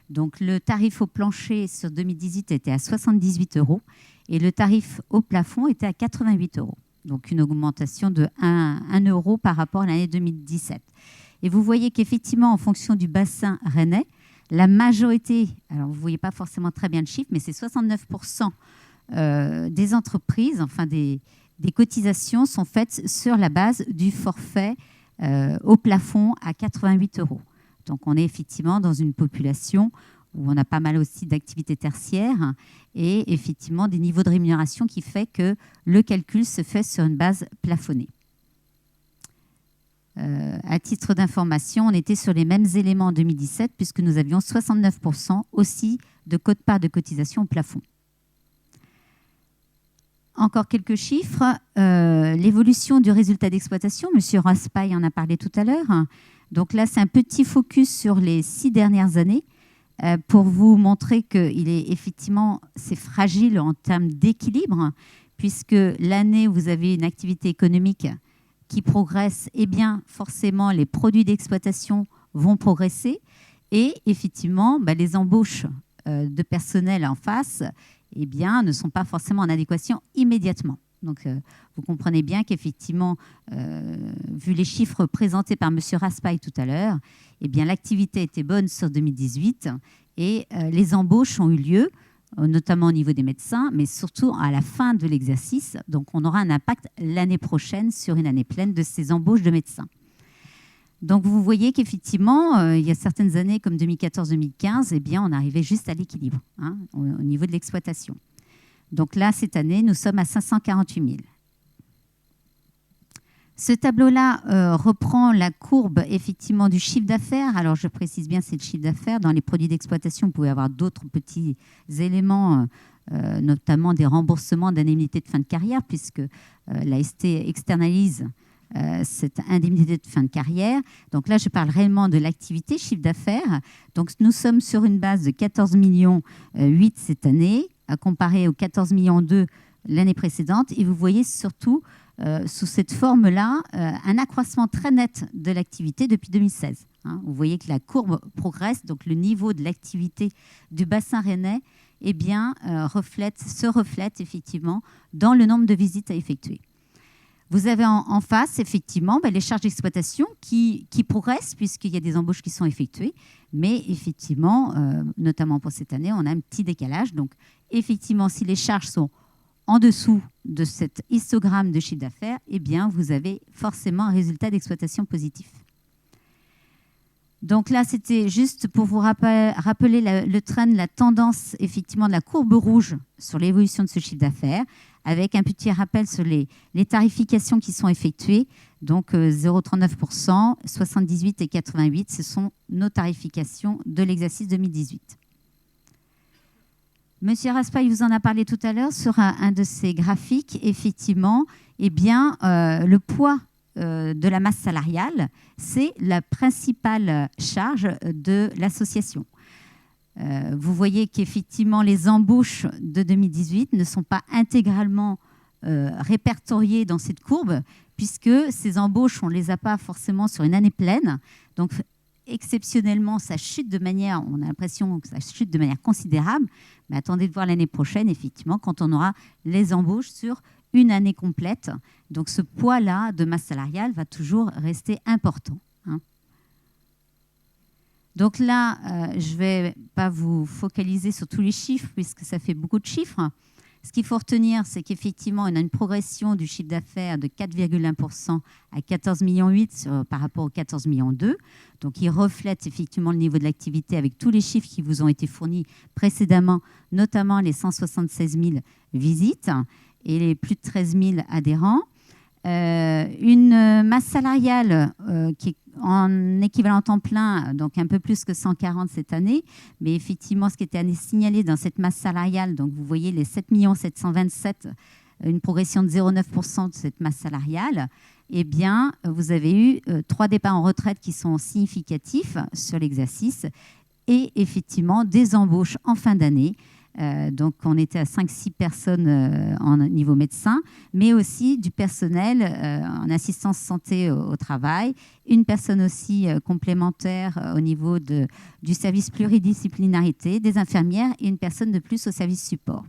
Speaker 9: Donc, le tarif au plancher sur 2018 était à 78 € et le tarif au plafond était à 88 €. Donc, une augmentation de 1 € par rapport à l'année 2017. Et vous voyez qu'effectivement, en fonction du bassin rennais, La majorité, alors vous ne voyez pas forcément très bien le chiffre, mais c'est 69% des entreprises, enfin des cotisations sont faites sur la base du forfait au plafond à 88 €. Donc on est effectivement dans une population où on a pas mal aussi d'activités tertiaires et effectivement des niveaux de rémunération qui fait que le calcul se fait sur une base plafonnée. À titre d'information, on était sur les mêmes éléments en 2017 puisque nous avions 69% aussi de quote-part de cotisation au plafond. Encore quelques chiffres. L'évolution du résultat d'exploitation, M. Raspail en a parlé tout à l'heure. Donc là, c'est un petit focus sur les 6 dernières années pour vous montrer qu'il est effectivement, c'est fragile en termes d'équilibre puisque l'année où vous avez une activité économique qui progresse, eh bien, forcément, les produits d'exploitation vont progresser et effectivement, les embauches de personnel en face eh bien, ne sont pas forcément en adéquation immédiatement. Donc, vous comprenez bien qu'effectivement, vu les chiffres présentés par M. Raspail tout à l'heure, eh bien, l'activité était bonne sur 2018 et les embauches ont eu lieu, notamment au niveau des médecins, mais surtout à la fin de l'exercice. Donc, on aura un impact l'année prochaine sur une année pleine de ces embauches de médecins. Donc, vous voyez qu'effectivement, il y a certaines années comme 2014-2015, eh bien, on arrivait juste à l'équilibre au niveau de l'exploitation. Donc là, cette année, nous sommes à 548 000. Ce tableau-là reprend la courbe effectivement du chiffre d'affaires. Alors, je précise bien, c'est le chiffre d'affaires. Dans les produits d'exploitation, vous pouvez avoir d'autres petits éléments, notamment des remboursements d'indemnités de fin de carrière, puisque l'AST externalise cette indemnité de fin de carrière. Donc là, je parle réellement de l'activité, chiffre d'affaires. Donc, nous sommes sur une base de 14,8 millions cette année, à comparer aux 14,2 millions l'année précédente. Et vous voyez surtout, sous cette forme-là, un accroissement très net de l'activité depuis 2016. Vous voyez que la courbe progresse, donc le niveau de l'activité du bassin rennais eh bien, se reflète effectivement dans le nombre de visites à effectuer. Vous avez en face, effectivement, les charges d'exploitation qui progressent puisqu'il y a des embauches qui sont effectuées. Mais effectivement, notamment pour cette année, on a un petit décalage. Donc, effectivement, si les charges sont en dessous de cet histogramme de chiffre d'affaires, eh bien, vous avez forcément un résultat d'exploitation positif. Donc là, c'était juste pour vous rappeler le trend, la tendance, effectivement, de la courbe rouge sur l'évolution de ce chiffre d'affaires, avec un petit rappel sur les tarifications qui sont effectuées. Donc 0,39%, 78 et 88, ce sont nos tarifications de l'exercice 2018. Monsieur Raspail vous en a parlé tout à l'heure sur un de ces graphiques. Effectivement, eh bien, le poids de la masse salariale, c'est la principale charge de l'association. Vous voyez qu'effectivement, les embauches de 2018 ne sont pas intégralement répertoriées dans cette courbe, puisque ces embauches, on ne les a pas forcément sur une année pleine. Donc, exceptionnellement, ça chute de manière, on a l'impression que ça chute de manière considérable, mais attendez de voir l'année prochaine, effectivement, quand on aura les embauches sur une année complète. Donc, ce poids-là de masse salariale va toujours rester important. Donc là, je ne vais pas vous focaliser sur tous les chiffres, puisque ça fait beaucoup de chiffres. Ce qu'il faut retenir, c'est qu'effectivement, on a une progression du chiffre d'affaires de 4,1% à 14,8 millions par rapport aux 14,2 millions. Donc, il reflète effectivement le niveau de l'activité avec tous les chiffres qui vous ont été fournis précédemment, notamment les 176 000 visites et les plus de 13 000 adhérents. Une masse salariale qui est en équivalent temps plein, donc un peu plus que 140 cette année, mais effectivement, ce qui était signalé dans cette masse salariale, donc vous voyez les 7 727 000, une progression de 0,9% de cette masse salariale, eh bien, vous avez eu 3 départs en retraite qui sont significatifs sur l'exercice et effectivement des embauches en fin d'année. Donc, on était à 5-6 personnes en niveau médecin, mais aussi du personnel en assistance santé au travail, une personne aussi complémentaire au niveau du service pluridisciplinarité, des infirmières et une personne de plus au service support.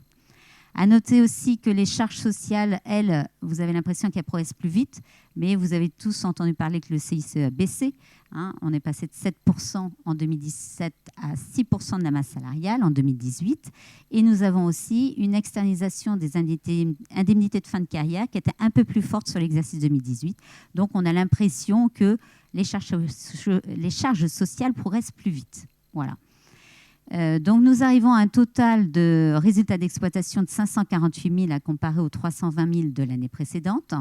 Speaker 9: À noter aussi que les charges sociales, elles, vous avez l'impression qu'elles progressent plus vite, mais vous avez tous entendu parler que le CICE a baissé. Hein. On est passé de 7% en 2017 à 6% de la masse salariale en 2018. Et nous avons aussi une externalisation des indemnités de fin de carrière qui était un peu plus forte sur l'exercice 2018. Donc, on a l'impression que les charges sociales progressent plus vite. Voilà. Donc, nous arrivons à un total de résultats d'exploitation de 548 000 à comparer aux 320 000 de l'année précédente.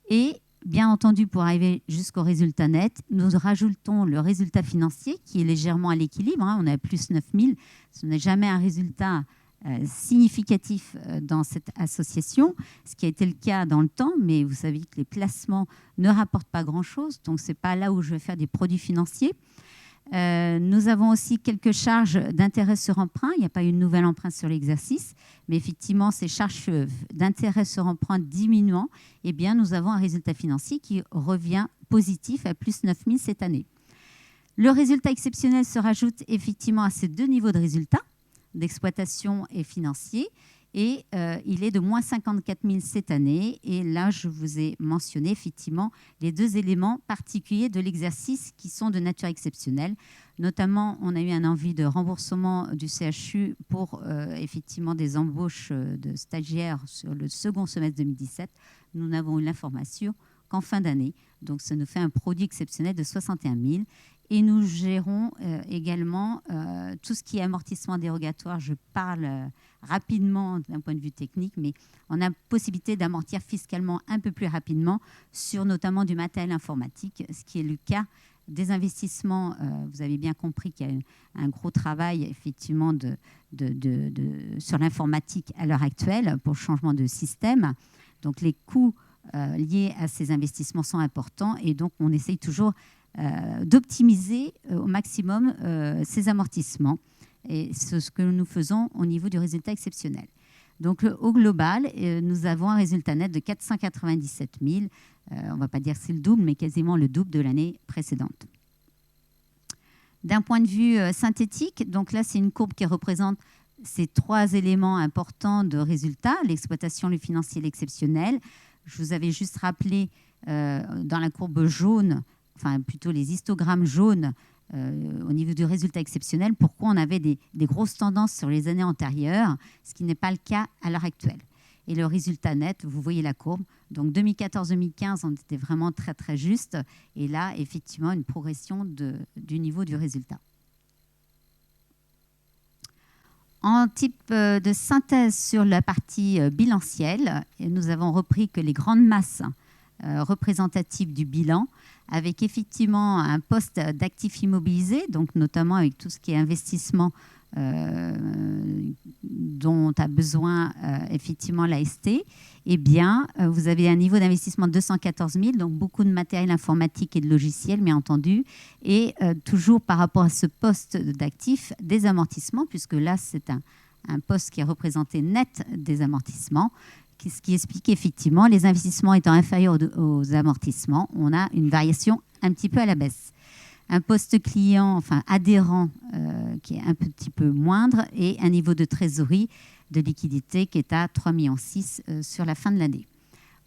Speaker 9: Et bien entendu, pour arriver jusqu'au résultat net, nous rajoutons le résultat financier qui est légèrement à l'équilibre. Hein. On est à plus 9 000. Ce n'est jamais un résultat significatif dans cette association, ce qui a été le cas dans le temps, mais vous savez que les placements ne rapportent pas grand-chose, donc ce n'est pas là où je vais faire des produits financiers. Nous avons aussi quelques charges d'intérêt sur emprunt. Il n'y a pas eu de nouvel emprunt sur l'exercice, mais effectivement, ces charges d'intérêt sur emprunt diminuant, eh bien, nous avons un résultat financier qui revient positif à plus 9 000 cette année. Le résultat exceptionnel se rajoute effectivement à ces deux niveaux de résultats, d'exploitation et financier, et il est de moins 54 000 cette année. Et là, je vous ai mentionné effectivement les deux éléments particuliers de l'exercice qui sont de nature exceptionnelle. Notamment, on a eu un envie de remboursement du CHU pour effectivement des embauches de stagiaires sur le second semestre 2017. Nous n'avons eu l'information qu'en fin d'année. Donc, ça nous fait un produit exceptionnel de 61 000. Et nous gérons également tout ce qui est amortissement dérogatoire. Je parle rapidement d'un point de vue technique, mais on a possibilité d'amortir fiscalement un peu plus rapidement sur notamment du matériel informatique, ce qui est le cas des investissements. Vous avez bien compris qu'il y a un gros travail effectivement sur l'informatique à l'heure actuelle pour le changement de système. Donc les coûts liés à ces investissements sont importants et donc on essaye toujours d'optimiser au maximum ces amortissements. Et c'est ce que nous faisons au niveau du résultat exceptionnel. Donc, au global, nous avons un résultat net de 497 000. On ne va pas dire que c'est le double, mais quasiment le double de l'année précédente. D'un point de vue synthétique, donc là, c'est une courbe qui représente ces trois éléments importants de résultats, l'exploitation, le financier, l'exceptionnel. Je vous avais juste rappelé dans la courbe jaune, enfin plutôt les histogrammes jaunes au niveau du résultat exceptionnel, pourquoi on avait des grosses tendances sur les années antérieures, ce qui n'est pas le cas à l'heure actuelle. Et le résultat net, vous voyez la courbe, donc 2014-2015, on était vraiment très très juste, et là, effectivement, une progression du niveau du résultat. En type de synthèse sur la partie bilancielle, nous avons repris que les grandes masses représentatives du bilan, avec effectivement un poste d'actifs immobilisés, donc notamment avec tout ce qui est investissement dont a besoin effectivement l'AST, eh bien, vous avez un niveau d'investissement de 214 000, donc beaucoup de matériel informatique et de logiciels, bien entendu, et toujours par rapport à ce poste d'actifs, des amortissements, puisque là, c'est un poste qui est représenté net des amortissements, ce qui explique effectivement, les investissements étant inférieurs aux amortissements, on a une variation un petit peu à la baisse. Un poste client, enfin adhérent, qui est un petit peu moindre, et un niveau de trésorerie de liquidité qui est à 3,6 millions sur la fin de l'année.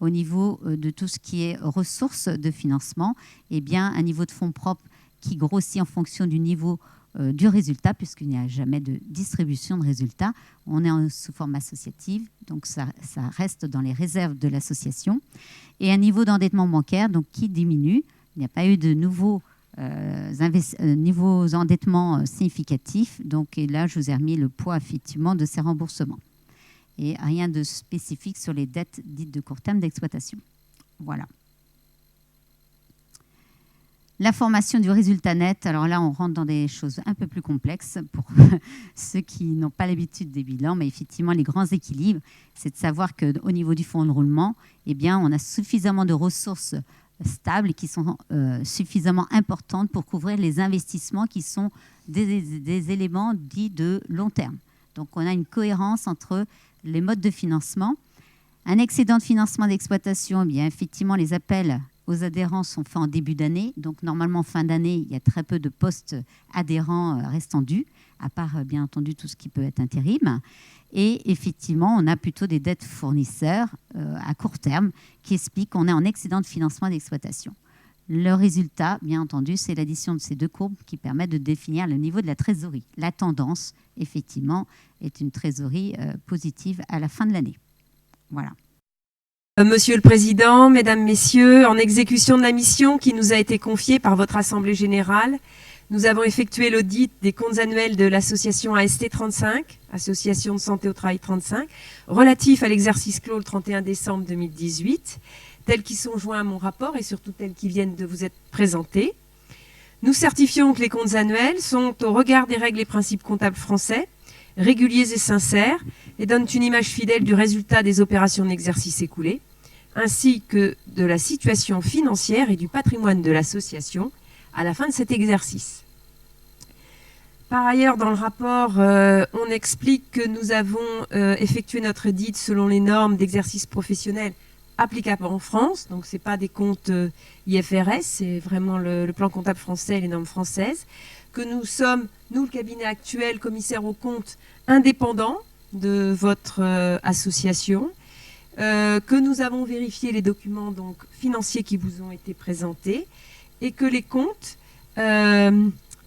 Speaker 9: Au niveau de tout ce qui est ressources de financement, eh bien, un niveau de fonds propres qui grossit en fonction du niveau du résultat, puisqu'il n'y a jamais de distribution de résultats. On est sous forme associative, donc ça reste dans les réserves de l'association. Et un niveau d'endettement bancaire donc, qui diminue. Il n'y a pas eu de nouveaux endettements significatifs. Donc, et là, je vous ai remis le poids effectivement de ces remboursements. Et rien de spécifique sur les dettes dites de court terme d'exploitation. Voilà. La formation du résultat net, alors là, on rentre dans des choses un peu plus complexes pour ceux qui n'ont pas l'habitude des bilans, mais effectivement, les grands équilibres, c'est de savoir qu'au niveau du fonds de roulement, eh bien, on a suffisamment de ressources stables qui sont suffisamment importantes pour couvrir les investissements qui sont des éléments dits de long terme. Donc, on a une cohérence entre les modes de financement. Un excédent de financement d'exploitation, eh bien, effectivement, les appels aux adhérents sont faits en début d'année. Donc, normalement, fin d'année, il y a très peu de postes adhérents restant dus, à part, bien entendu, tout ce qui peut être intérim. Et effectivement, on a plutôt des dettes fournisseurs à court terme qui expliquent qu'on est en excédent de financement d'exploitation. Le résultat, bien entendu, c'est l'addition de ces deux courbes qui permettent de définir le niveau de la trésorerie. La tendance, effectivement, est une trésorerie positive à la fin de l'année. Voilà.
Speaker 10: Monsieur le Président, Mesdames, Messieurs, en exécution de la mission qui nous a été confiée par votre Assemblée Générale, nous avons effectué l'audit des comptes annuels de l'association AST 35, Association de santé au travail 35, relatif à l'exercice clos le 31 décembre 2018, tels qu'ils sont joints à mon rapport et surtout tels qu'ils viennent de vous être présentés. Nous certifions que les comptes annuels sont, au regard des règles et principes comptables français, réguliers et sincères, et donnent une image fidèle du résultat des opérations de l'exercice écoulé, ainsi que de la situation financière et du patrimoine de l'association à la fin de cet exercice. Par ailleurs, dans le rapport, on explique que nous avons effectué notre audit selon les normes d'exercice professionnel applicables en France. Donc, ce n'est pas des comptes IFRS, c'est vraiment le plan comptable français et les normes françaises. Que nous sommes, nous, le cabinet actuel, commissaire aux comptes, indépendants de votre association, que nous avons vérifié les documents donc, financiers qui vous ont été présentés et que les comptes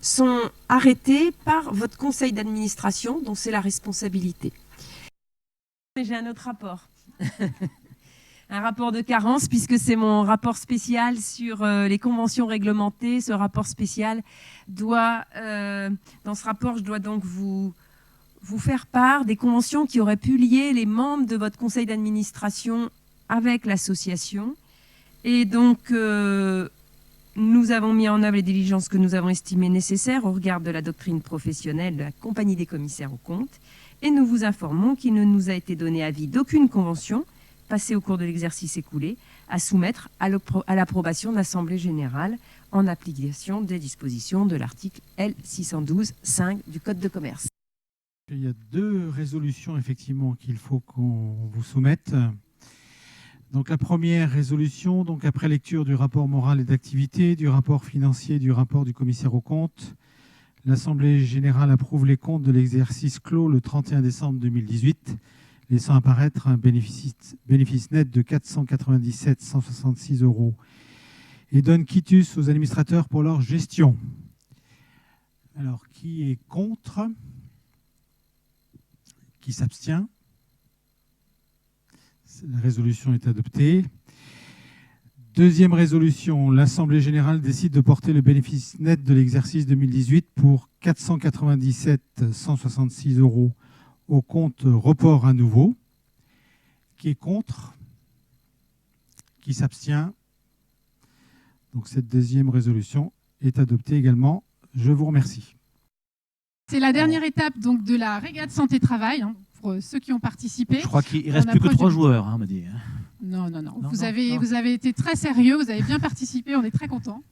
Speaker 10: sont arrêtés par votre conseil d'administration, dont c'est la responsabilité. J'ai un autre rapport. Un rapport de carence, puisque c'est mon rapport spécial sur les conventions réglementées. Ce rapport spécial doit, dans ce rapport, je dois donc vous faire part des conventions qui auraient pu lier les membres de votre conseil d'administration avec l'association. Et donc, nous avons mis en œuvre les diligences que nous avons estimées nécessaires au regard de la doctrine professionnelle de la compagnie des commissaires aux comptes. Et nous vous informons qu'il ne nous a été donné avis d'aucune convention passée au cours de l'exercice écoulé à soumettre à l'approbation de l'Assemblée générale en application des dispositions de l'article L612-5 du Code de commerce.
Speaker 3: Il y a deux résolutions effectivement qu'il faut qu'on vous soumette. Donc la première résolution, donc après lecture du rapport moral et d'activité, du rapport financier, du rapport du commissaire aux comptes, l'Assemblée générale approuve les comptes de l'exercice clos le 31 décembre 2018, laissant apparaître un bénéfice net de 497 166 € et donne quitus aux administrateurs pour leur gestion. Alors, qui est contre ? Qui s'abstient ? La résolution est adoptée. Deuxième résolution, l'Assemblée générale décide de porter le bénéfice net de l'exercice 2018 pour 497 166 € au compte report à nouveau. Qui est contre ? Qui s'abstient ? Donc cette deuxième résolution est adoptée également. Je vous remercie.
Speaker 4: C'est la dernière étape donc, de la régate santé-travail, hein, pour ceux qui ont participé.
Speaker 1: Je crois qu'il ne reste plus que 3 joueurs, on m'a dit.
Speaker 4: Non. Vous avez été très sérieux, vous avez bien participé, on est très contents.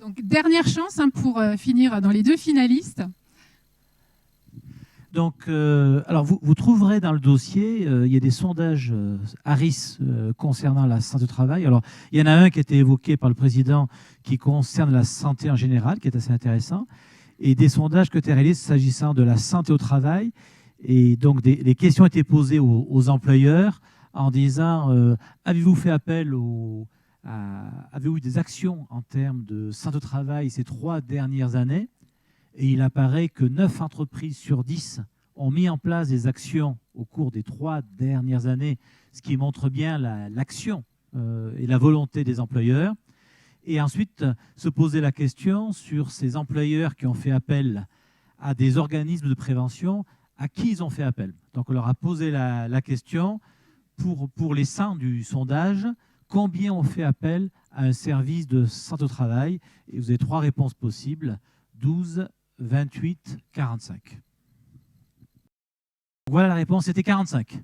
Speaker 4: Donc dernière chance hein, pour finir dans les deux finalistes.
Speaker 1: Donc, alors vous trouverez dans le dossier, il y a des sondages Harris concernant la santé au travail. Alors, il y en a un qui a été évoqué par le président qui concerne la santé en général, qui est assez intéressant, et des sondages que tu as réalisés s'agissant de la santé au travail. Et donc, les questions étaient posées aux employeurs en disant avez-vous fait appel avez-vous eu des actions en termes de santé au travail ces 3 dernières années? Et il apparaît que 9 entreprises sur 10 ont mis en place des actions au cours des 3 dernières années, ce qui montre bien l'action et la volonté des employeurs. Et ensuite, se poser la question sur ces employeurs qui ont fait appel à des organismes de prévention, à qui ils ont fait appel. Donc on leur a posé la question, pour les 100 du sondage, combien ont fait appel à un service de santé au travail? Et vous avez 3 réponses possibles, 12, 28, 45. Voilà la réponse, c'était 45.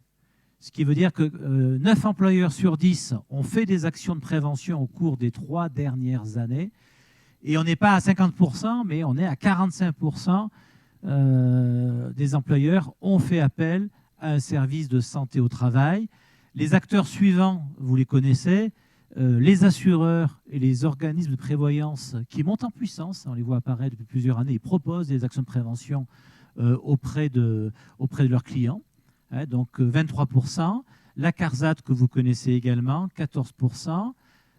Speaker 1: Ce qui veut dire que 9 employeurs sur 10 ont fait des actions de prévention au cours des 3 dernières années. Et on n'est pas à 50%, mais on est à 45% des employeurs ont fait appel à un service de santé au travail. Les acteurs suivants, vous les connaissez, les assureurs et les organismes de prévoyance qui montent en puissance, on les voit apparaître depuis plusieurs années, ils proposent des actions de prévention auprès de leurs clients, hein, donc 23%, la CARSAT que vous connaissez également, 14%,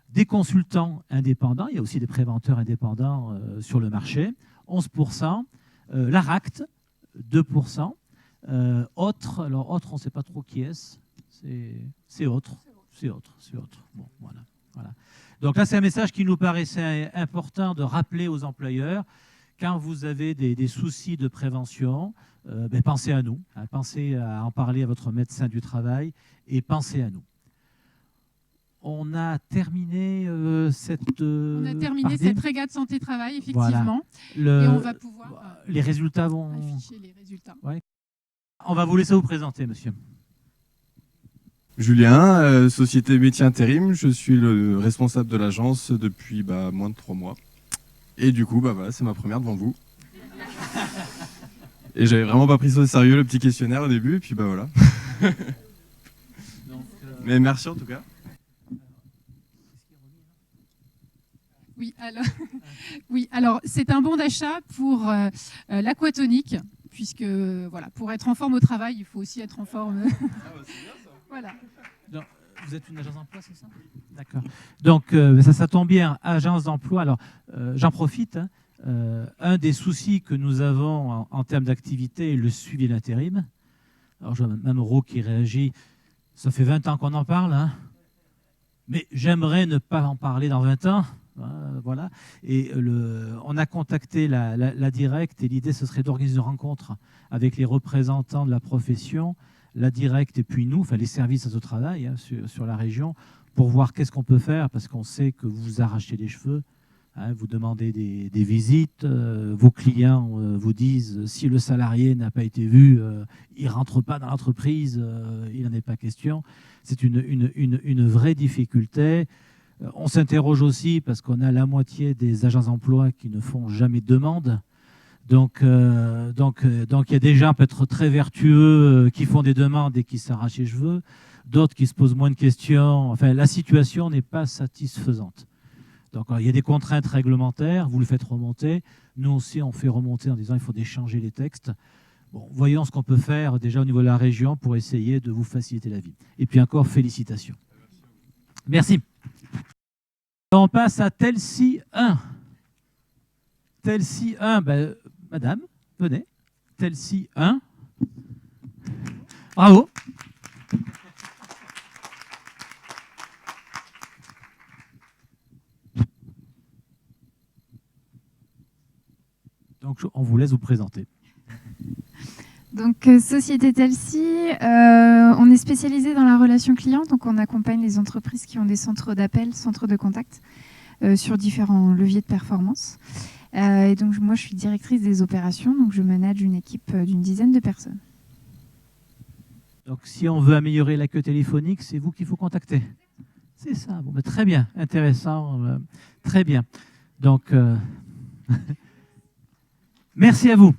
Speaker 1: des consultants indépendants, il y a aussi des préventeurs indépendants sur le marché, 11%, la RACT, 2%, autres, alors autres, on ne sait pas trop qui est-ce, c'est autre. C'est autre. Bon, voilà. Donc là, c'est un message qui nous paraissait important de rappeler aux employeurs. Quand vous avez des soucis de prévention, pensez à nous. Hein, pensez à en parler à votre médecin du travail et pensez à nous. On a terminé cette
Speaker 4: régate santé-travail, effectivement.
Speaker 1: Voilà.
Speaker 4: Et on va pouvoir
Speaker 1: les résultats vont
Speaker 4: afficher les résultats.
Speaker 1: Ouais. On va vous laisser vous présenter, monsieur.
Speaker 11: Julien, société Métier Intérim, je suis le responsable de l'agence depuis moins de 3 mois. Et du coup, voilà, c'est ma première devant vous. Et j'avais vraiment pas pris ça au sérieux, le petit questionnaire au début, et puis voilà.
Speaker 1: Donc,
Speaker 11: mais merci en tout cas.
Speaker 4: Oui, alors c'est un bon d'achat pour l'aquatonique, puisque pour être en forme au travail, il faut aussi être en forme.
Speaker 11: Ah bah, c'est bien ça.
Speaker 4: Voilà.
Speaker 1: Donc, vous êtes une agence d'emploi, c'est ça? D'accord. Donc, ça tombe bien, agence d'emploi. Alors, j'en profite. Hein. Un des soucis que nous avons en termes d'activité est le suivi de l'intérim. Alors, je vois Mme Roux qui réagit. Ça fait 20 ans qu'on en parle. Hein. Mais j'aimerais ne pas en parler dans 20 ans. Voilà. Et on a contacté la Directe et l'idée, ce serait d'organiser une rencontre avec les représentants de la profession, la Directe et puis nous, les services au travail hein, sur la région, pour voir qu'est-ce qu'on peut faire, parce qu'on sait que vous arrachez les cheveux, hein, vous demandez des visites, vos clients vous disent si le salarié n'a pas été vu, il ne rentre pas dans l'entreprise, il n'en est pas question. C'est une vraie difficulté. On s'interroge aussi parce qu'on a la moitié des agents d'emploi qui ne font jamais de demande. Donc, il y a des gens peut-être très vertueux qui font des demandes et qui s'arrachent les cheveux, d'autres qui se posent moins de questions. Enfin, la situation n'est pas satisfaisante. Donc, il y a des contraintes réglementaires, vous le faites remonter. Nous aussi, on fait remonter en disant qu'il faut déchanger les textes. Bon, voyons ce qu'on peut faire déjà au niveau de la région pour essayer de vous faciliter la vie. Et puis encore, félicitations. Merci. On passe à Telsi 1. Telsi 1, madame, venez. Telsi 1. Bravo. Donc, on vous laisse vous présenter.
Speaker 12: Donc, Société Telsi, on est spécialisé dans la relation client, donc on accompagne les entreprises qui ont des centres d'appel, centres de contact, sur différents leviers de performance. Et donc, moi, je suis directrice des opérations, donc je manage une équipe d'une dizaine de personnes.
Speaker 1: Donc, si on veut améliorer l'accueil téléphonique, c'est vous qu'il faut contacter. C'est ça. Bon, très bien, intéressant, très bien. Donc, merci à vous.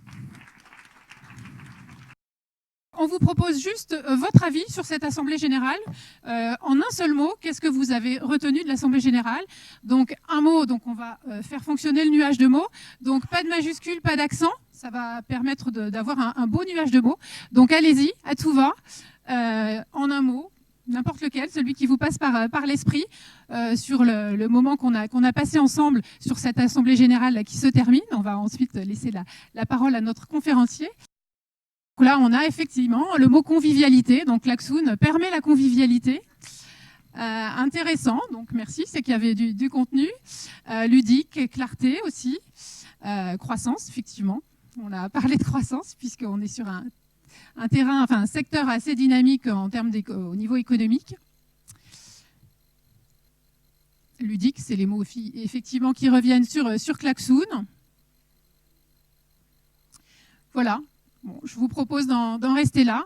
Speaker 4: On vous propose juste votre avis sur cette Assemblée générale. En un seul mot, qu'est-ce que vous avez retenu de l'Assemblée générale? Donc, un mot, donc on va faire fonctionner le nuage de mots. Donc, pas de majuscule, pas d'accent. Ça va permettre d'avoir un beau nuage de mots. Donc, allez-y, à tout va. En un mot, n'importe lequel, celui qui vous passe par l'esprit, sur le moment qu'on a passé ensemble sur cette Assemblée générale là, qui se termine. On va ensuite laisser la parole à notre conférencier. Donc là, on a effectivement le mot convivialité. Donc, Klaxoon permet la convivialité. Intéressant, donc merci, c'est qu'il y avait du contenu. Ludique, clarté aussi. Croissance, effectivement. On a parlé de croissance puisqu'on est sur un terrain, enfin un secteur assez dynamique en termes au niveau économique. Ludique, c'est les mots effectivement qui reviennent sur Klaxoon. Voilà. Bon, je vous propose d'en rester là.